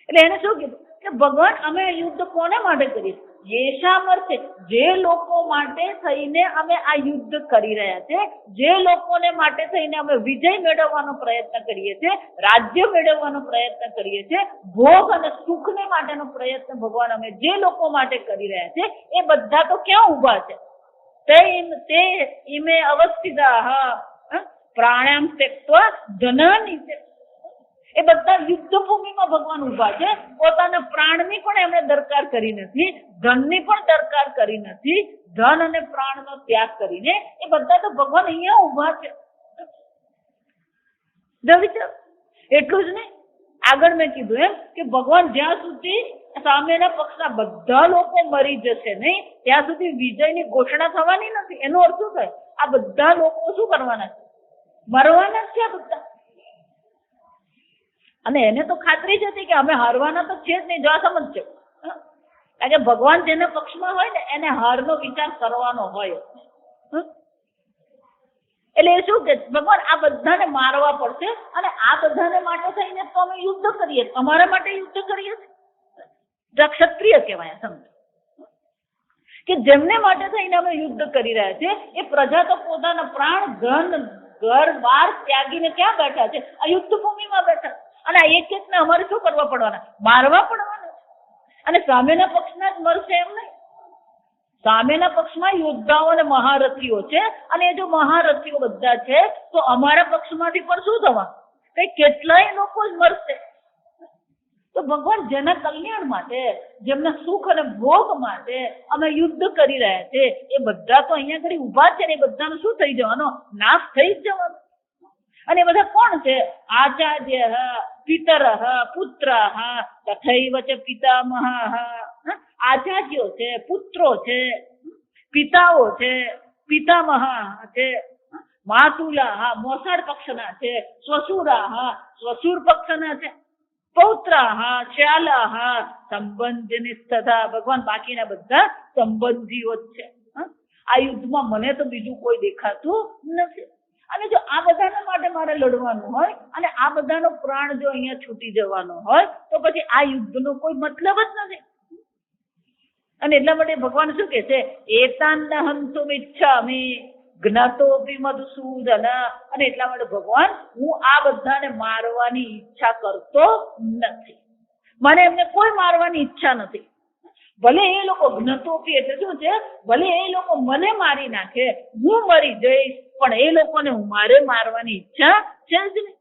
એટલે એને શું કીધું કે ભગવાન અમે યુદ્ધ કોને માટે કરીએ? યેષામર્થે, જે લોકો માટે થઈને અમે આ યુદ્ધ કરી રહ્યા છે, જે લોકોને માટે થઈને અમે વિજય મેળવવાનો પ્રયત્ન કરીએ છીએ, રાજ્ય મેળવવાનો પ્રયત્ન કરીએ છીએ, ભોગ અને સુખને માટેનો પ્રયત્ન ભગવાન અમે જે લોકો માટે કરી રહ્યા છે, એ બધા તો ક્યાં ઊભા છે? તે ઇમે અવસ્થિતાઃ પ્રાણામ ત્યક્ત્વા ધનાનિ, એ બધા યુદ્ધ ભૂમિમાં ભગવાન ઊભા છે. પોતાના પ્રાણની પણ એમણે દરકાર કરી નથી, ધનની પણ દરકાર કરી નથી. ધન અને પ્રાણનો ત્યાગ કરીને એ બધા તો ભગવાન અહીંયા ઊભા છે. એટલું જ નહીં, આગળ મેં કીધું એમ કે ભગવાન જ્યાં સુધી સામેના પક્ષના બધા લોકો મરી જશે નહીં, ત્યાં સુધી વિજયની ઘોષણા થવાની નથી. એનો અર્થ શું થાય? આ બધા લોકો શું કરવાના છે? મરવાના છે બધા. અને એને તો ખાતરી જ હતી કે અમે હારવાના તો છે જ નહીં. જો આ સમજ છે, કારણ કે ભગવાન જેના પક્ષમાં હોય ને એને હારનો વિચાર કરવાનો હોય. એટલે એ શું કે ભગવાન આ બધાને મારવા પડશે અને આ બધાને માટે થઈને તો અમે યુદ્ધ કરીએ, તમારા માટે યુદ્ધ કરીએ છીએ. ક્ષત્રિય કહેવાય. સમજો કે જેમને માટે થઈને અમે યુદ્ધ કરી રહ્યા છીએ એ પ્રજા તો પોતાના પ્રાણ, ધન, ઘર બાર ત્યાગીને ક્યાં બેઠા છે? આ યુદ્ધ ભૂમિમાં બેઠા. અને આ એક એકને અમારે શું કરવા પડવાના? મારવા પડવાના. અને સામેના પક્ષના જ મરશે એમ નહીં. સામેના પક્ષમાં યોદ્ધાઓ અને મહારથીઓ છે, અને એ જો મહારથીઓ બધા છે તો અમારા પક્ષમાંથી પણ શું થવાનું? કઈ કેટલાય લોકો જ મરશે. તો ભગવાન જેના કલ્યાણ માટે, જેમના સુખ અને ભોગ માટે અમે યુદ્ધ કરી રહ્યા છે, એ બધા તો અહીંયા ઘડી ઊભા છે ને એ બધાનો શું થઈ જવાનો? નાશ થઈ જ જવાનો. અને એ બધા કોણ છે? આચાર્ય, પિતર, પુત્ર, તથૈવ ચ પિતામહ. આચાર્યો છે, પુત્રો છે, પિતાઓ છે, પિતામહ છે, માતુલા મોસાળ પક્ષના છે, સ્વસુરા સ્વસુર પક્ષના છે, પૌત્રા શ્યાલા સંબંધની તથા. ભગવાન બાકીના બધા સંબંધીઓ જ છે. આ યુદ્ધમાં મને તો બીજું કોઈ દેખાતું નથી. અને જો આ બધાના માટે મારે લડવાનું હોય અને આ બધાનો પ્રાણ જો અહીંયા છૂટી જવાનો હોય તો પછી આ યુદ્ધનો કોઈ મતલબ જ નથી. અને એટલા માટે ભગવાન શું કે છે? એતાન હંતુમ ઈચ્છામિ જ્ઞાતોપી મધુસૂદન. અને એટલા માટે ભગવાન, હું આ બધાને મારવાની ઈચ્છા કરતો નથી. મને એમને કોઈ મારવાની ઈચ્છા નથી. ભલે એ લોકો જ્ઞતોપી એટલે શું છે? ભલે એ લોકો મને મારી નાખે, હું મરી જઈશ, પણ એ લોકોને મારે મારવાની ઈચ્છા છે જ નહીં.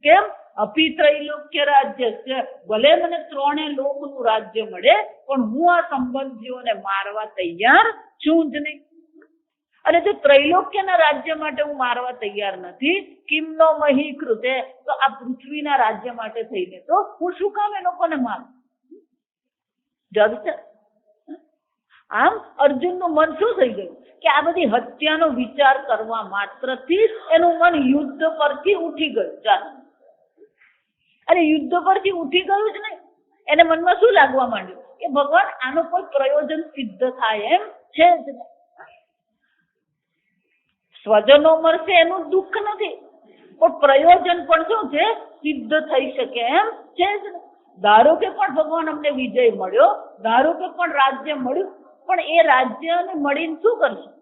કેમ? અપી ત્રૈલોક્ય રાજ્ય છે. ભલે મને 3 લોકનું રાજ્ય મળે, પણ હું આ સંબંધીઓને મારવા તૈયાર છું જ નહીં. અને જો ત્રૈલોક્યના રાજ્ય માટે હું મારવા તૈયાર નથી, કિમનો મહી કૃતે, તો આ પૃથ્વીના રાજ્ય માટે થઈને તો હું શું કામ એ લોકોને મારું? આમ અર્જુનનું મન શું થઈ ગયું કે આ બધી હત્યાનો વિચાર કરવા માત્રથી એનું મન યુદ્ધ પરથી ઉઠી ગયું. અને યુદ્ધ પરથી ઉઠી ગયું જ નહીં, એને મનમાં શું લાગવા માંડ્યું કે ભગવાન આનો કોઈ પ્રયોજન સિદ્ધ થાય એમ છે જ નહીં. સ્વજનો મરશે એનું દુઃખ નથી, પણ પ્રયોજન પણ શું છે? સિદ્ધ થઈ શકે એમ છે જ નહીં. ધારો કે પણ ભગવાન અમને વિજય મળ્યો, ધારો કે પણ રાજ્ય મળ્યું, પણ એ રાજ્યને મળીને શું કરશું?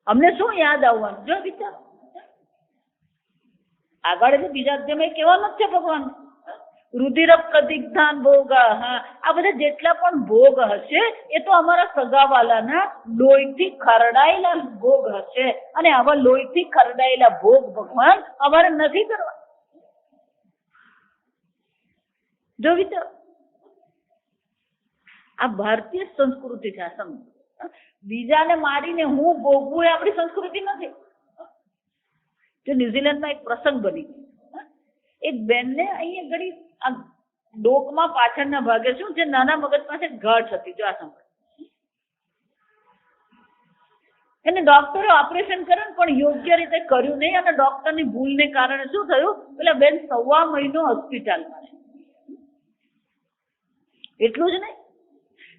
અમને શું યાદ આવવાનું? જો વિચાર આગળ બીજા અધ્યાયમાં કહેવાનું જ છે ભગવાન, રુધિર પ્રતિગ્ધાન ભોગ. આ બધા જેટલા પણ ભોગ હશે એ તો અમારા સગાવાલાના લોહીથી ખરડાયેલા ભોગ હશે, અને આવા લોહીથી ખરડાયેલા ભોગ ભગવાન અમારે નથી કરવા. જો વિચાર, આ ભારતીય સંસ્કૃતિ છે. આ સમજ, બીજાને મારીને હું ભોગવું એ આપણી સંસ્કૃતિ નથી. જો ન્યુઝીલેન્ડમાં એક પ્રસંગ બની ગયો, એક બેનને અહીંયા ઘડી આ ડોકમાં પાછળના ભાગે શું છે, નાના મગજ પાસે ગાંઠ હતી. જો આ સમજ, એને ડોક્ટરે ઓપરેશન કર્યું પણ યોગ્ય રીતે કર્યું નહીં, અને ડોક્ટરની ભૂલને કારણે શું થયું, પેલા બેન 1.25 મહિનો હોસ્પિટલમાં. એટલું જ નહીં,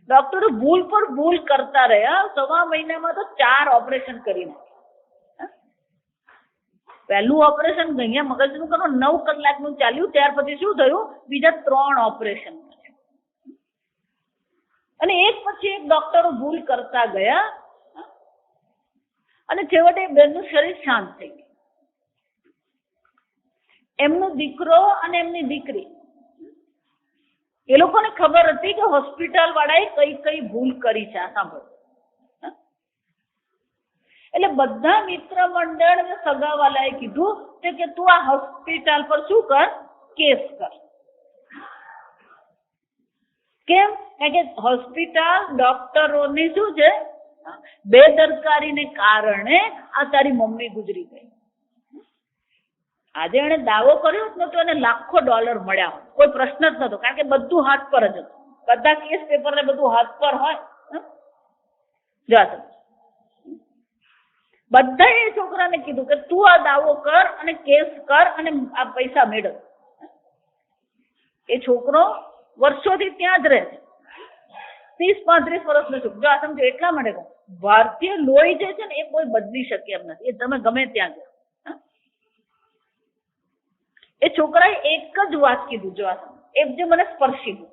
ડોક્ટરો ભૂલ પર ભૂલ કરતા રહ્યા. 1.25 મહિનામાં તો 4 ઓપરેશન કરી નાખ્યા. પહેલું ઓપરેશન અહીંયા મગજનું કરો 9 કલાકનું ચાલ્યું, ત્યાર પછી શું થયું? બીજા 3 ઓપરેશન. અને એક પછી એક ડોક્ટરો ભૂલ કરતા ગયા અને છેવટે બેનનું શરીર શાંત થઈ ગયું. એમનો દીકરો અને એમની દીકરી, એ લોકોને ખબર હતી કે હોસ્પિટલ વાળાએ કઈ કઈ ભૂલ કરી છે. આ સાંભળો. એટલે બધા મિત્ર મંડળ અને સગાવાલાએ કીધું કે તું આ હોસ્પિટલ પર શું કર, કેસ કર. કેમ? કારણ કે હોસ્પિટલ ડોક્ટરોની શું છે, બેદરકારીને કારણે આ તારી મમ્મી ગુજરી ગઈ. આજે એને દાવો કર્યો જ નતો, એને લાખો ડોલર મળ્યા, કોઈ પ્રશ્ન જ નતો, કારણ કે બધું હાથ પર જ હતું. બધા કેસ પેપર ને બધું હાથ પર હોય. બધા એ છોકરાને કીધું કે તું આ દાવો કર અને કેસ કર અને આ પૈસા મેળવ. એ છોકરો વર્ષોથી ત્યાં જ રહે છે, 30-35 વર્ષનો છોકરો. જો આ સમજો, એટલા માટે કહું, ભારતીય લોહી જે છે ને એ કોઈ બદલી શકે એમ નથી. એ તમે ગમે ત્યાં જાઓ. એ છોકરાએ એક જ વાત કીધું, જો એ જે મને સ્પર્શી ગયું.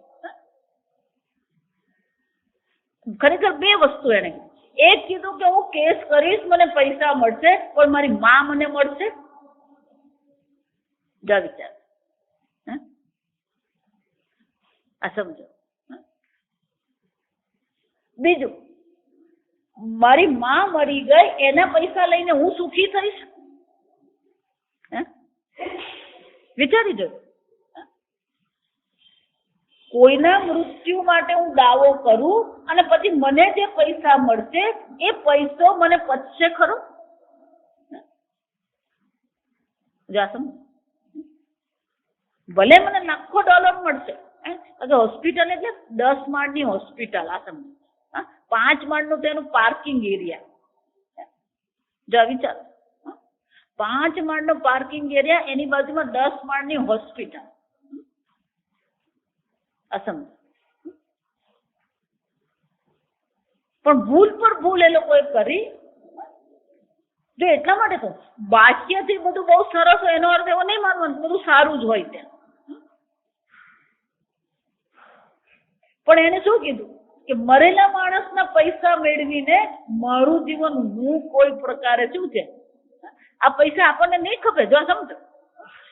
ખરેખર બે વસ્તુ એને કીધું. એક કીધું કે હું કેસ કરીશ, મને પૈસા મળશે, પણ મારી માં મને મળશે. જા વિચાર. આ સમજો. બીજું, મારી માં મરી ગઈ, એના પૈસા લઈને હું સુખી થઈશ? વિચારી જો. કોઈના મૃત્યુ માટે હું દાવો કરું અને પછી મને જે પૈસા મળશે એ પૈસો મને પચશે ખરો? ભલે મને લાખો ડોલર મળશે. હોસ્પિટલ એટલે 10 માળની હોસ્પિટલ. આ સમજો, 5 માળનું તેનું પાર્કિંગ એરિયા. જો વિચાર, 5 માળનો પાર્કિંગ એરિયા, એની બાજુમાં 10 માળની હોસ્પિટલ. અસંભવ. પણ ભૂલ પર ભૂલ એ લોકોએ કરી. જો એટલા માટે કહું, બાહ્યથી બધું બહુ સરસ હોય એનો અર્થ એવો નહીં માનવાનો બધું સારું જ હોય ત્યાં. પણ એને શું કીધું કે મરેલા માણસના પૈસા મેળવીને મારું જીવન હું કોઈ પ્રકારે શું છે, આ પૈસા આપણને નહીં ખપે. જો સમજો,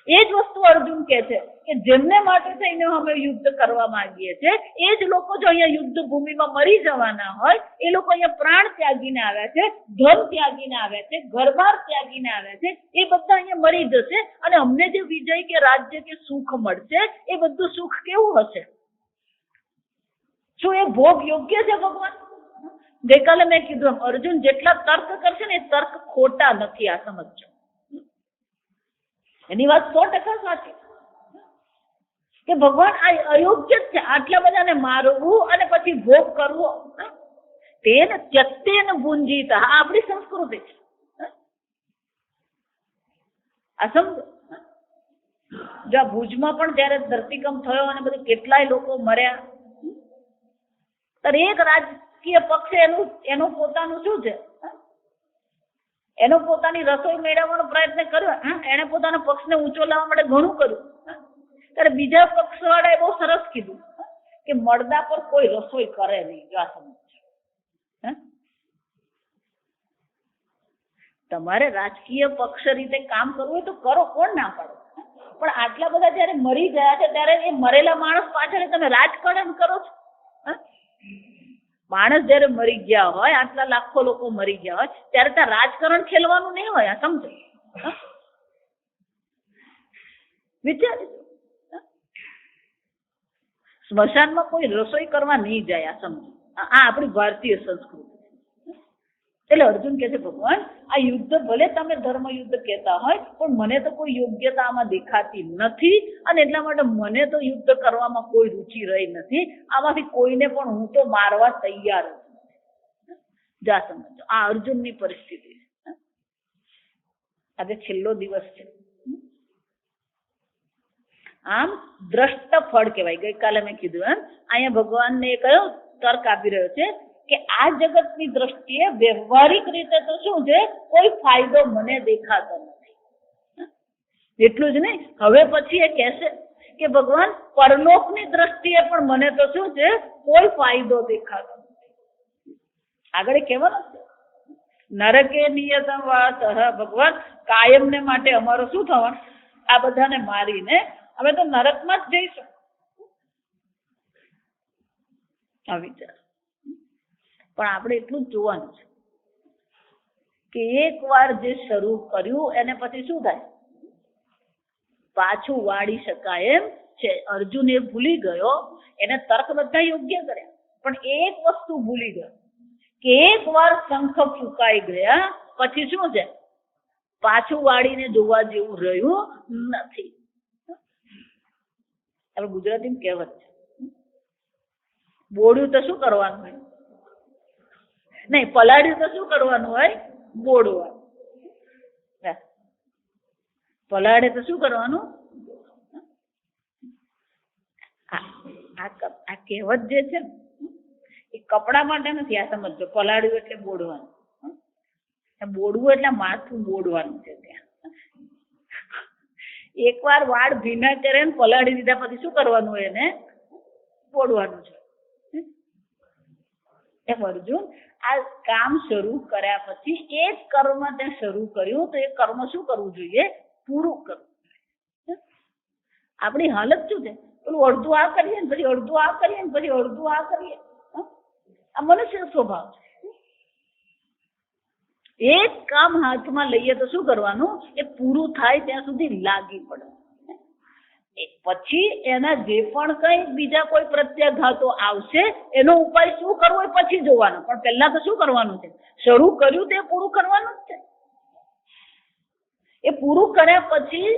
એ જ વસ્તુ અર્જુન કહે છે કે જેમને માટે થઈને અમે યુદ્ધ કરવા માંગીએ છીએ, એ જ લોકો જો અહીંયા યુદ્ધ ભૂમિમાં મરી જવાના હોય, એ લોકો અહીંયા પ્રાણ ત્યાગીને આવ્યા છે, ધન ત્યાગીને આવ્યા છે, ઘરબાર ત્યાગીને આવ્યા છે, એ બધા અહીંયા મરી જશે અને અમને જે વિજય કે રાજ્ય કે સુખ મળશે, એ બધું સુખ કેવું હશે? શું એ ભોગ યોગ્ય છે ભગવાન? ગઈકાલે મેં કીધું એમ, અર્જુન જેટલા તર્ક કરશે ને એ તર્ક ખોટા નથી. આ સમજો, એની વાત 100% સાચી કે ભગવાન આ અયોગ્ય જ છે. આટલા બધાને મારવું અને પછી ભોગ કરવો, તેને ત્યક્તેન ભુંજીત. આ આપણી સંસ્કૃતિ છે. આ સમજો. જો ભુજમાં પણ જયારે ધરતીકંપ થયો અને બધું કેટલાય લોકો મર્યા, ત્યારે એક રાજકીય પક્ષે એનું પોતાનું શું છે, એનો પોતાની રસોઈ મેળવવાનો પ્રયત્ન કર્યો. એને પોતાના પક્ષને ઊંચો લાવવા માટે ઘણું કર્યું. ત્યારે બીજા પક્ષ વાળાએ બહુ સરસ કીધું કે મળદા પર કોઈ રસોઈ કરે નહીં. જો આ સમજ, તમારે રાજકીય પક્ષ રીતે કામ કરવું હોય તો કરો, કોણ ના પાડે? પણ આટલા બધા જયારે મરી ગયા છે ત્યારે એ મરેલા માણસ પાછળ તમે રાજકારણ કરો છો. માણસ જયારે મરી ગયા હોય, આટલા લાખો લોકો મરી ગયા હોય, ત્યારે ત્યાં રાજકારણ ખેલવાનું નહીં હોય. આ સમજો, વિચાર. સ્મશાનમાં કોઈ રસોઈ કરવા નહીં જાય. આ સમજો, આ આપણી ભારતીય સંસ્કૃતિ. એટલે અર્જુન કહે છે ભગવાન, આ યુદ્ધ ભલે તમે ધર્મ યુદ્ધ કહેતા હોય, પણ મને તો કોઈ યોગ્યતા આમાં દેખાતી નથી અને એટલા માટે મને તો યુદ્ધ કરવામાં કોઈ રુચિ રહી નથી. આમાંથી કોઈને પણ હું તો મારવા તૈયાર જ નથી. જા સમજો, આ અર્જુનની પરિસ્થિતિ છે. આજે છેલ્લો દિવસ છે. આમ દ્રષ્ટ ફળ કહેવાય. ગઈકાલે મેં કીધું એમ, અહીંયા ભગવાનને કયો તર્ક આપી રહ્યો છે કે આ જગતની દ્રષ્ટિએ વ્યવહારિક રીતે તો શું છે, કોઈ ફાયદો મને દેખાતો નથી. એટલું જ નહીં, હવે પછી એ કહેશે કે ભગવાન પરલોકની દ્રષ્ટિએ પણ મને તો શું છે કોઈ ફાયદો દેખાતો નથી. આગળ કહેવાનું છે નરકે નિયતમ વાસઃ, ભગવાન કાયમને માટે અમારો શું થવાનું, આ બધાને મારીને અમે તો નરકમાં જ જઈશું. આ વિચાર. પણ આપણે એટલું જ જોવાનું છે કે એકવાર જે શરૂ કર્યું એને પછી શું થાય, પાછું વાળી શકાય એમ છે. અર્જુન એ ભૂલી ગયો, એને તર્ક બધા યોગ્ય કર્યા, પણ એક વસ્તુ ભૂલી ગયો કે એકવાર શંખ ફૂંકાઈ ગયા પછી શું છે, પાછું વાળીને જોવા જેવું રહ્યું નથી. હવે ગુજરાતીમાં કહેવત છે, બોડ્યું તો શું કરવાનું હોય, નહીં પલાળ્યું તો શું કરવાનું હોય, બોડવાનું. પલાળે તો શું કરવાનું, આ કહેવત જે છે ને એ કપડા માટે નથી. આ સમજો, પલાળ્યું એટલે બોડવાનું, બોડવું એટલે માથું બોડવાનું છે. ત્યાં એકવાર વાળ ભીના કરે ને પલાળી દીધા પછી શું કરવાનું હોય, એને બોડવાનું છે. એમ અર્જુન આ કામ શરૂ કર્યા પછી એક કર્મ તે શરૂ કર્યું તો એ કર્મ શું કરવું જોઈએ, પૂરું કરવું. આપણી હાલત શું છે, પેલું અડધું આ કરીએ ને પછી અડધું આ કરીએ ને પછી અડધું આ કરીએ. આ મનુષ્ય સ્વભાવ છે. એક કામ હાથમાં લઈએ તો શું કરવાનું, એ પૂરું થાય ત્યાં સુધી લાગી પડે. પછી એના જે પણ કઈ બીજા કોઈ પ્રત્યાઘાતો આવશે એનો ઉપાય શું કરવો એ પછી જોવાનો, પણ પહેલા તો શું કરવાનું છે, શરૂ કર્યું તે પૂરું કરવાનું જ છે. એ પૂરું કર્યા પછી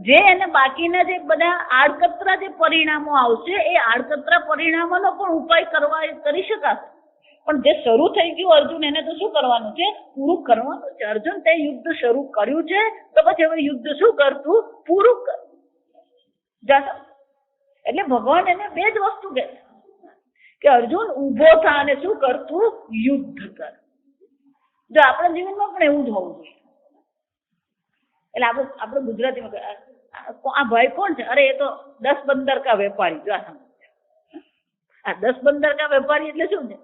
જે એને બાકીના જે બધા આડકતરા જે પરિણામો આવશે એ આડકતરા પરિણામોનો પણ ઉપાય કરવા કરી શકાશે. પણ જે શરૂ થઈ ગયું અર્જુન એને તો શું કરવાનું છે, પૂરું કરવાનું છે. અર્જુન તે યુદ્ધ શરૂ કર્યું છે તો પછી હવે યુદ્ધ શું કરતું, પૂરું કર. એટલે ભગવાન એને બે જ વસ્તુ કહે કે અર્જુન ઉભો થા અને શું કરતું, યુદ્ધ કર. જો આપણા જીવનમાં પણ એવું જ હોવું જોઈએ. એટલે આપણે ગુજરાતીમાં આ ભાઈ કોણ છે, અરે એ તો 10-15 કા વેપારી. જો આ 10-15 કા વેપારી એટલે શું છે,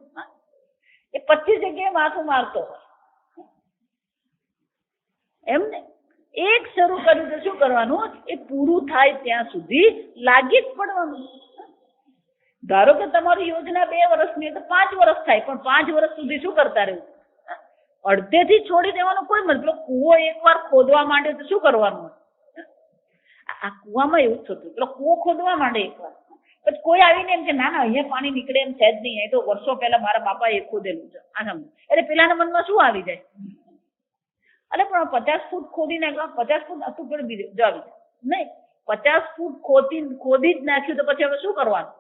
એ 25 જગ્યાએ માથું મારતો હોય એમ ને. એક શરૂ કર્યું તો શું કરવાનું, એ પૂરું થાય ત્યાં સુધી લાગી જ પડવાનું. ધારો કે તમારી યોજના 2 વર્ષની તો 5 વર્ષ થાય, પણ 5 વર્ષ સુધી શું કરતા રહેવું, અડધેથી છોડી દેવાનો કોઈ મતલબ. કૂવો એકવાર ખોદવા માંડે તો શું કરવાનું, આ કૂવામાં એવું થતું, પેલો કૂવો ખોદવા માંડે એકવાર પછી કોઈ આવીને એમ કે ના ના અહીંયા પાણી નીકળે એમ છે જ નહીં, એ તો વર્ષો પહેલા મારા બાપાએ ખોદેલું છે. આ સમજો, એટલે પેલાના મનમાં શું આવી જાય, અરે પણ 50 ફૂટ ખોદીને 50 ફૂટ હતું પણ બીજું જ આવી જાય નહીં. 50 ફૂટ ખોદી જ નાખ્યું તો પછી હવે શું કરવાનું,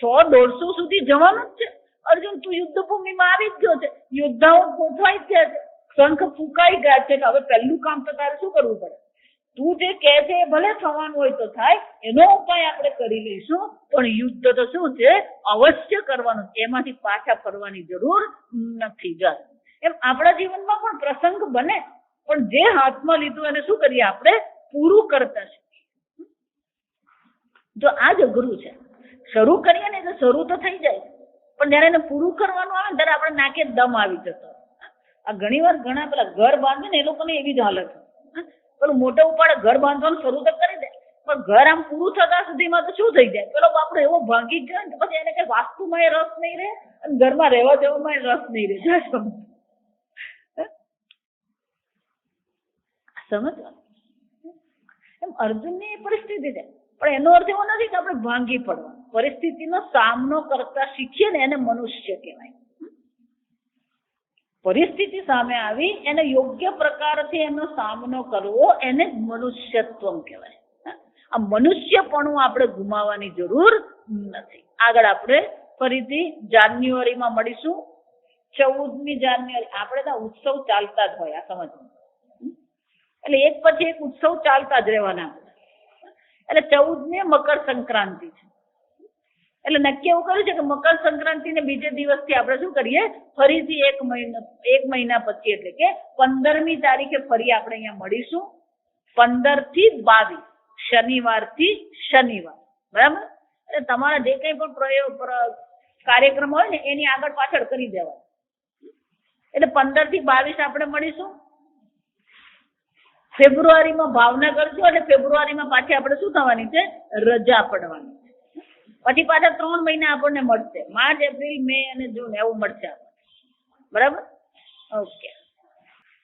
100-150 સુધી જવાનું જ છે. અર્જુન તું યુદ્ધ ભૂમિમાં આવી જ ગયો છે, યોદ્ધાઓ ગોઠવાઈ જ ગયા છે, શંખ ફૂંકાઈ ગયા છે. હવે પહેલું કામ તો તારે શું કરવું પડે, તું જે કહે છે એ ભલે થવાનું હોય તો થાય, એનો ઉપાય આપણે કરી લઈશું, પણ યુદ્ધ તો શું છે, અવશ્ય કરવાનું. એમાંથી પાછા ફરવાની જરૂર નથી. જ એમ આપણા જીવનમાં પણ પ્રસંગ બને, પણ જે હાથમાં લીધું એને શું કરીએ, આપણે પૂરું કરતા શીખીએ. જો આ જ અઘરું છે. શરૂ કરીએ ને તો શરૂ તો થઈ જાય, પણ જયારે એને પૂરું કરવાનું આવે ત્યારે આપણે નાકે દમ આવી જતો. આ ઘણી વાર ઘણા પેલા ઘર બાંધે ને એ લોકોની એવી જ હાલત હોય. પેલું મોટો ઉપાડે ઘર બાંધવાનું શરૂ તો કરી દે, પણ ઘર આમ પૂરું થતા સુધીમાં તો શું થઈ જાય, પેલો બાપડો એવો ભાંગી ગયો ને પછી એને કઈ વાસ્તુમાં રસ નહીં રહે અને ઘરમાં રહેવા દેવામાં રસ નહીં રહે. સમજવાનું એમ અર્જુનની એ પરિસ્થિતિ છે, પણ એનો અર્થ એવો નથી કે આપણે ભાંગી પડવાનું. પરિસ્થિતિનો સામનો કરતા શીખીએ ને એને મનુષ્ય કહેવાય. પરિસ્થિતિ સામે આવી એને યોગ્ય પ્રકારથી એનો સામનો કરવો એને જ મનુષ્યત્વ કહેવાય. આ મનુષ્યપણું આપણે ગુમાવવાની જરૂર નથી. આગળ આપણે ફરીથી જાન્યુઆરીમાં મળીશું. 14મી જાન્યુઆરી આપણે તો ઉત્સવ ચાલતા જ હોય, આ સમજવું. એટલે એક પછી એક ઉત્સવ ચાલતા જ રહેવાના. એટલે 14મી મકર સંક્રાંતિ છે. એટલે નક્કી એવું કર્યું છે કે મકર સંક્રાંતિ ને બીજે દિવસથી આપણે શું કરીએ, ફરીથી એક મહિના પછી એટલે કે 15મી તારીખે ફરી આપણે અહીંયા મળીશું. 15 થી 22 શનિવારથી શનિવાર બરાબર. એટલે તમારા જે કંઈ પણ કાર્યક્રમ હોય ને એની આગળ પાછળ કરી દેવા. એટલે 15 થી 22 આપણે મળીશું. ફેબ્રુઆરીમાં ભાવનગર છું અને ફેબ્રુઆરીમાં પાછી આપણે શું થવાની છે, રજા પડવાની. પછી પાછા 3 મહિના આપણને મળશે, માર્ચ, એપ્રિલ, મે અને જૂન એવું મળશે આપણને. બરાબર. ઓકે.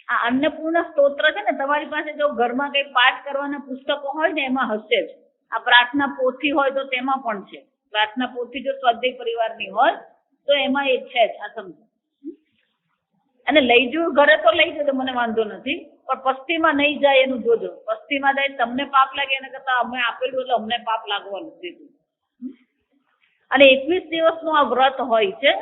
આ અન્નપૂર્ણા સ્તોત્ર છે ને, તમારી પાસે જો ઘરમાં કઈ પાઠ કરવાના પુસ્તકો હોય ને એમાં હશે જ. આ પ્રાર્થના પોથી હોય તો તેમાં પણ છે. પ્રાર્થના પોથી જો સ્વાધ્યાય પરિવારની હોય તો એમાં એ છે જ. આ સમજો. અને લઈ જવું ઘરે તો લઈ જજો, મને વાંધો નથી, પણ પસ્તીમાં નહીં જાય એનું જોજો. પસ્તીમાં જાય તમને પાપ લાગે એના કરતા અમે આપેલું એટલે અમને પાપ લાગવાનું દીધું. અને 21 દિવસનું આ વ્રત હોય છે.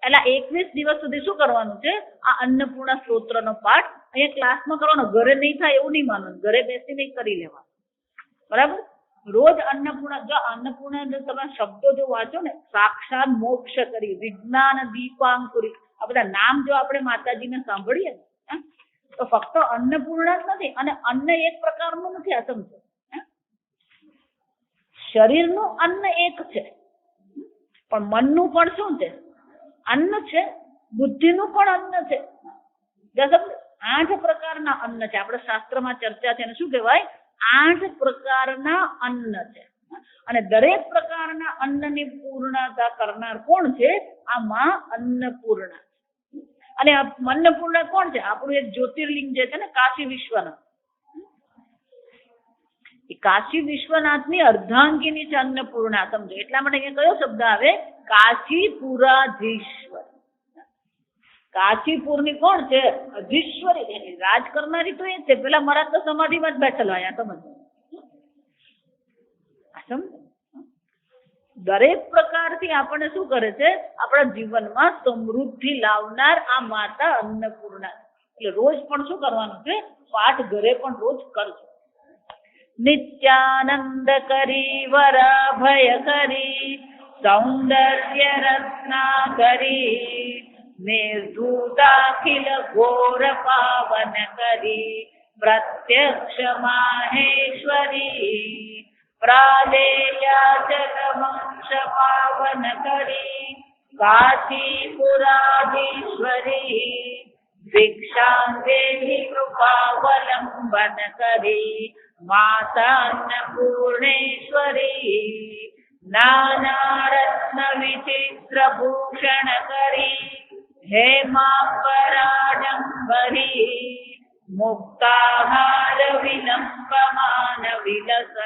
એટલે 21 દિવસ સુધી શું કરવાનું છે, આ અન્નપૂર્ણા સ્તોત્રનો પાઠ અહીંયા ક્લાસમાં કરવાનો. ઘરે નહીં થાય એવું નહીં માનવાનું, ઘરે બેસીને કરી લેવાનું. બરાબર. રોજ અન્નપૂર્ણા, જો અન્નપૂર્ણા તમે શબ્દો જો વાંચો ને, સાક્ષાત મોક્ષ કરી, વિજ્ઞાન દીપાંકુરી, આ બધા નામ જો આપણે માતાજીને સાંભળીએ ને તો ફક્ત અન્નપૂર્ણા જ નથી. અને અન્ન એક પ્રકારનું નથી. આ સમજો, શરીરનું અન્ન એક છે, પણ મનનું પણ શું છે, અન્ન છે. બુદ્ધિનું પણ અન્ન છે. 8 પ્રકારના અન્ન છે. આપણે શાસ્ત્રમાં ચર્ચા છે, એને શું કહેવાય, 8 પ્રકારના અન્ન છે. અને દરેક પ્રકારના અન્નની પૂર્ણતા કરનાર કોણ છે, આ માં અન્નપૂર્ણા. અને અન્નપૂર્ણા કોણ છે, આપણું એક જ્યોતિર્લિંગ જે છે ને, કાશી વિશ્વનાથ. એ કાશી વિશ્વનાથની અર્ધાંગીની છે અન્નપૂર્ણા. સમજો. એટલા માટે અહીંયા કયો શબ્દ આવે, કાશીપુરાધીશ્વર. કાશીપુરની કોણ છે, અધીશ્વરી. એની રાજ કરનારી તો એ છે. પેલા મહારાજ તો સમાધિમાં જ બેઠેલા. અહીંયા સમજ. દરેક પ્રકારથી આપણને શું કરે છે, આપણા જીવનમાં સમૃદ્ધિ લાવનાર આ માતા અન્નપૂર્ણા. એટલે રોજ પણ શું કરવાનું છે, પાઠ ઘરે પણ રોજ કરજો. નિત્યાનંદ કરી, વરાભય કરી, સૌંદર્ય રત્ના કરી, નિર્ધૂતાખિલ ઘોર પાવન કરી, પ્રત્યક્ષ માહેશ્વરી, પ્રાદેયાચલમંશ પાવન કરી, કાશીપુરાધીશ્વરી, ભિક્ષાં દેહી કૃપાવલંબન કરી, માતા અન્નપૂર્ણેશ્વરી, નાના રત્ન વિચિત્ર ભૂષણ કરી, હેમાંબરાડંબરી, મુક્તાહાર વિલંબમાન વિલસત,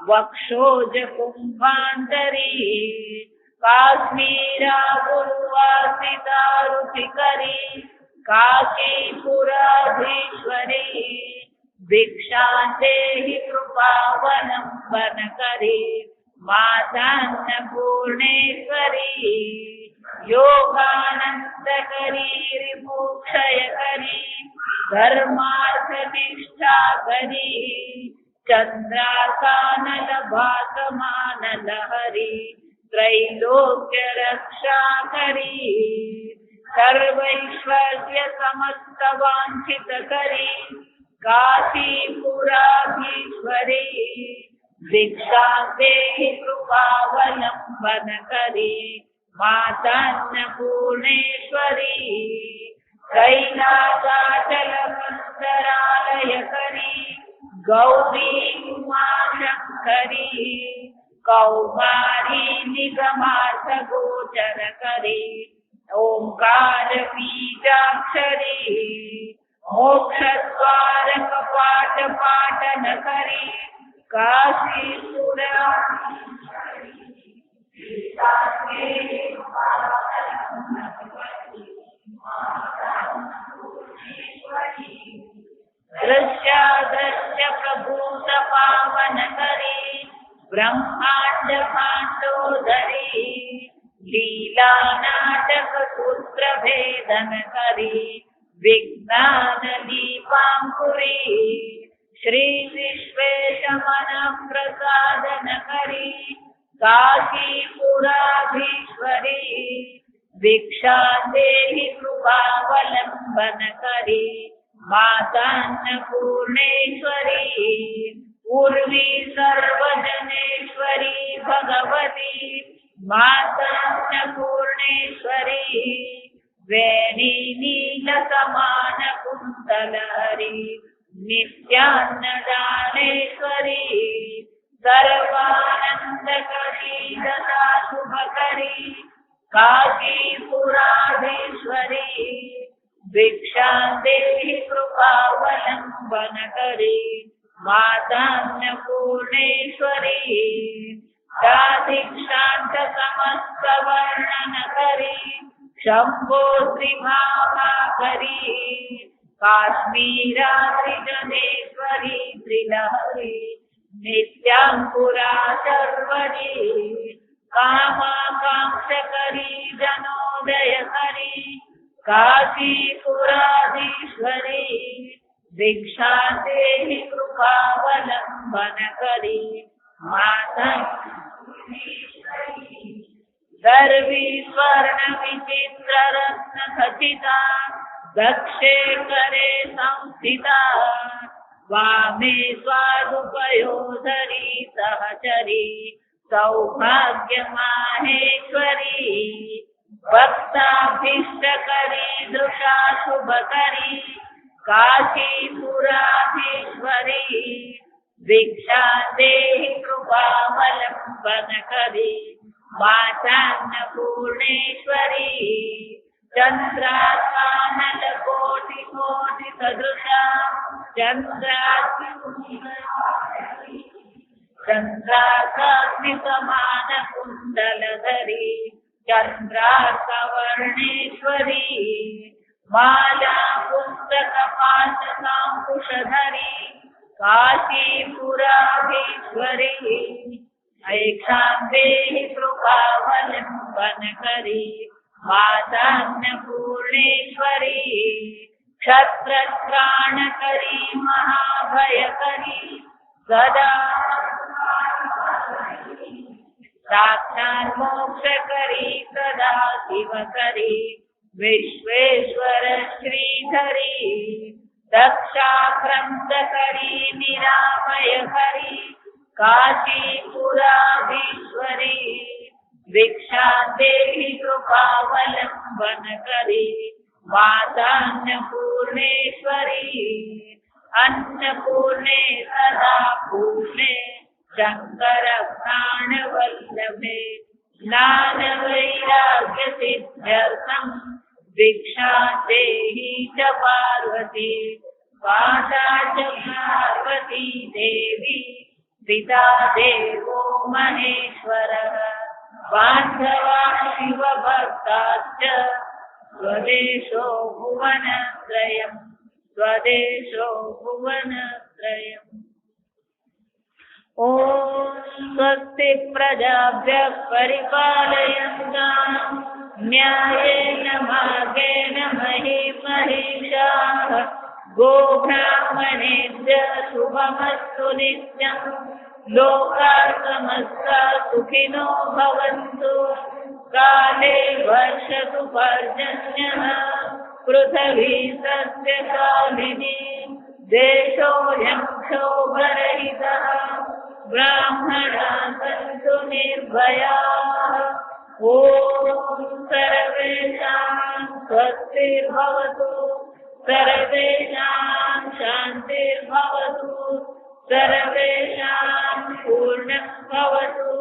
વક્ષોજ કુંભાંતરી, કાશ્મીરા ગુરુવાસિતા રુચિકરી, કાશીપુરાધીશ્વરી, ભિક્ષાં દેહી કૃપાવલંબન કરી, માતા અન્નપૂર્ણેશ્વરી, યોગાનંદ કરી, રિમોક્ષય કરી, ધર્માર્થ નિષ્ઠા કરી, ચંદ્રાકાનલ ભાસમાન લહરી, ત્રૈલોક્ય રક્ષા કરી, સર્વૈશ્વર્ય સમસ્ત વાંછિત કરી, કાશીપુરાધીશ્વરી, ભિક્ષાં દેહી કૃપાવલંબન કરી, માતા અન્નપૂર્ણેશ્વરી, કૈલાસાચલ મંદરાલય કરી, ગૌરી ઉમાશંકરી, કૌમારી નિગમાર્થ ગોચર કરી, ઓંકાર બીજાક્ષરી, મોક્ષ દ્વાર કપાટ પાટન કરી, કાશીપુરા દ્રશ્ય પ્રભૂત પાવન કરી, બ્રહ્માંડ પાંડોદરી, લીલા નાટક સૂત્ર ભેદન કરી, વિજ્ઞાન દીપાંકુરી, શ્રી વિશ્વેશ મન પ્રસાદન કરી, કાશીપુરાધીશ્વરી, ભિક્ષાં દેહી કૃપાવલંબન કરી, માતા અન્નપૂર્ણેશ્વરી, પૂર્વી સર્વજનેશ્વરી. करी भगवती मातान्नपूर्णेश्वरी वेणी नीलसमान कुन्तलहरी नित्यान्नदानेश्वरी सर्वानन्दकरी दशा शुभकरी काशीपुराधीश्वरी भिक्षा देहि कृपावलम्बनकरी मातान्नपूर्णेश्वरी दादीक्षान्त समस्त वर्णनकरी शम्भो श्रीभामाकरी काश्मीरात्रिजनेश्वरी त्रिलहरी नित्याङ्कुरा शर्वरी कामाकाङ्क्षकरी जनोदयकरी काशीपुराधीश्वरी भिक्षा देहि कृपावलम्बनकरी माता सर्वी स्वर्ण विचित्र रत्न खचिता दक्षे करे संस्थिता वामे स्वादुपयोधरी सहचरी सौभाग्य माहेश्वरी भक्ताभीष्टकरी दृशा शुभकरी काशीपुराधीश्वरी भिक्षा देहि कृपावलम्बनकरी मातान्नपूर्णेश्वरी चन्द्राकानलकोटि सदृशा चन्द्राकाग्निसमान कुण्डलधरी चन्द्रार्कवर्णेश्वरी माला पुस्तकपाशसाङ्कुशधरी काशीपुराधीश्वरी ऐक्षां देहि कृपावलम्बनकरी मातान्नपूर्णेश्वरी क्षत्रत्राणकरी महाभयकरी सदा साक्षात् मोक्षकरी सदा शिवकरी विश्वेश्वर श्रीधरी दक्षाक्रंदकरी निरामयकरी काशीपुराधीश्वरी भिक्षा देहि कृपावलम्बनकरी मातान्नपूर्णेश्वरी अन्नपूर्णे सदा पूर्णे शंकर प्राणवल्लभे ज्ञानवैराग्य सिद्ध्यर्थं भिक्षा देहि च पार्वती माता च पार्वती देवी पिता देवो महेश्वरः बान्धवा शिवभक्ताश्च स्वदेशो भुवनत्रयम् स्वदेशो भुवनत्रयम्। ॐ स्वस्ति प्रजाभ्यः परिपालयन्ताम् न्यायेन मार्गेण महीं महिषाः गोब्राह्मणेभ्यः शुभमस्तु नित्यम् लोकाः समस्ताः सुखिनो भवन्तु काले वर्षतु पर्जन्यः पृथिवी सस्यशालिनी देशोऽयं क्षोभरहितः ब्राह्मणाः सन्तु निर्भयाः ॐ सर्वेषां स्वस्तिर्भवतु सर्वेषां शान्तिर्भवतु सर्वेषां पूर्णं भवतु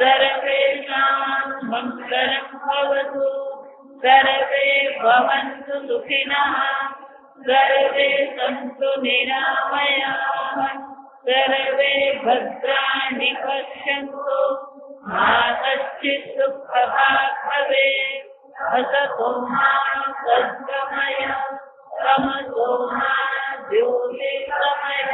सर्वेषां मङ्गलं भवतु सर्वे भवन्तु सुखिनः सर्वे सन्तु निरामयाः सर्वे भद्राणि पश्यन्तु मा कश्चित् दुःखभाग् भवेत् असतो मा सद्गमय तमसो मा ज्योतिर्गमय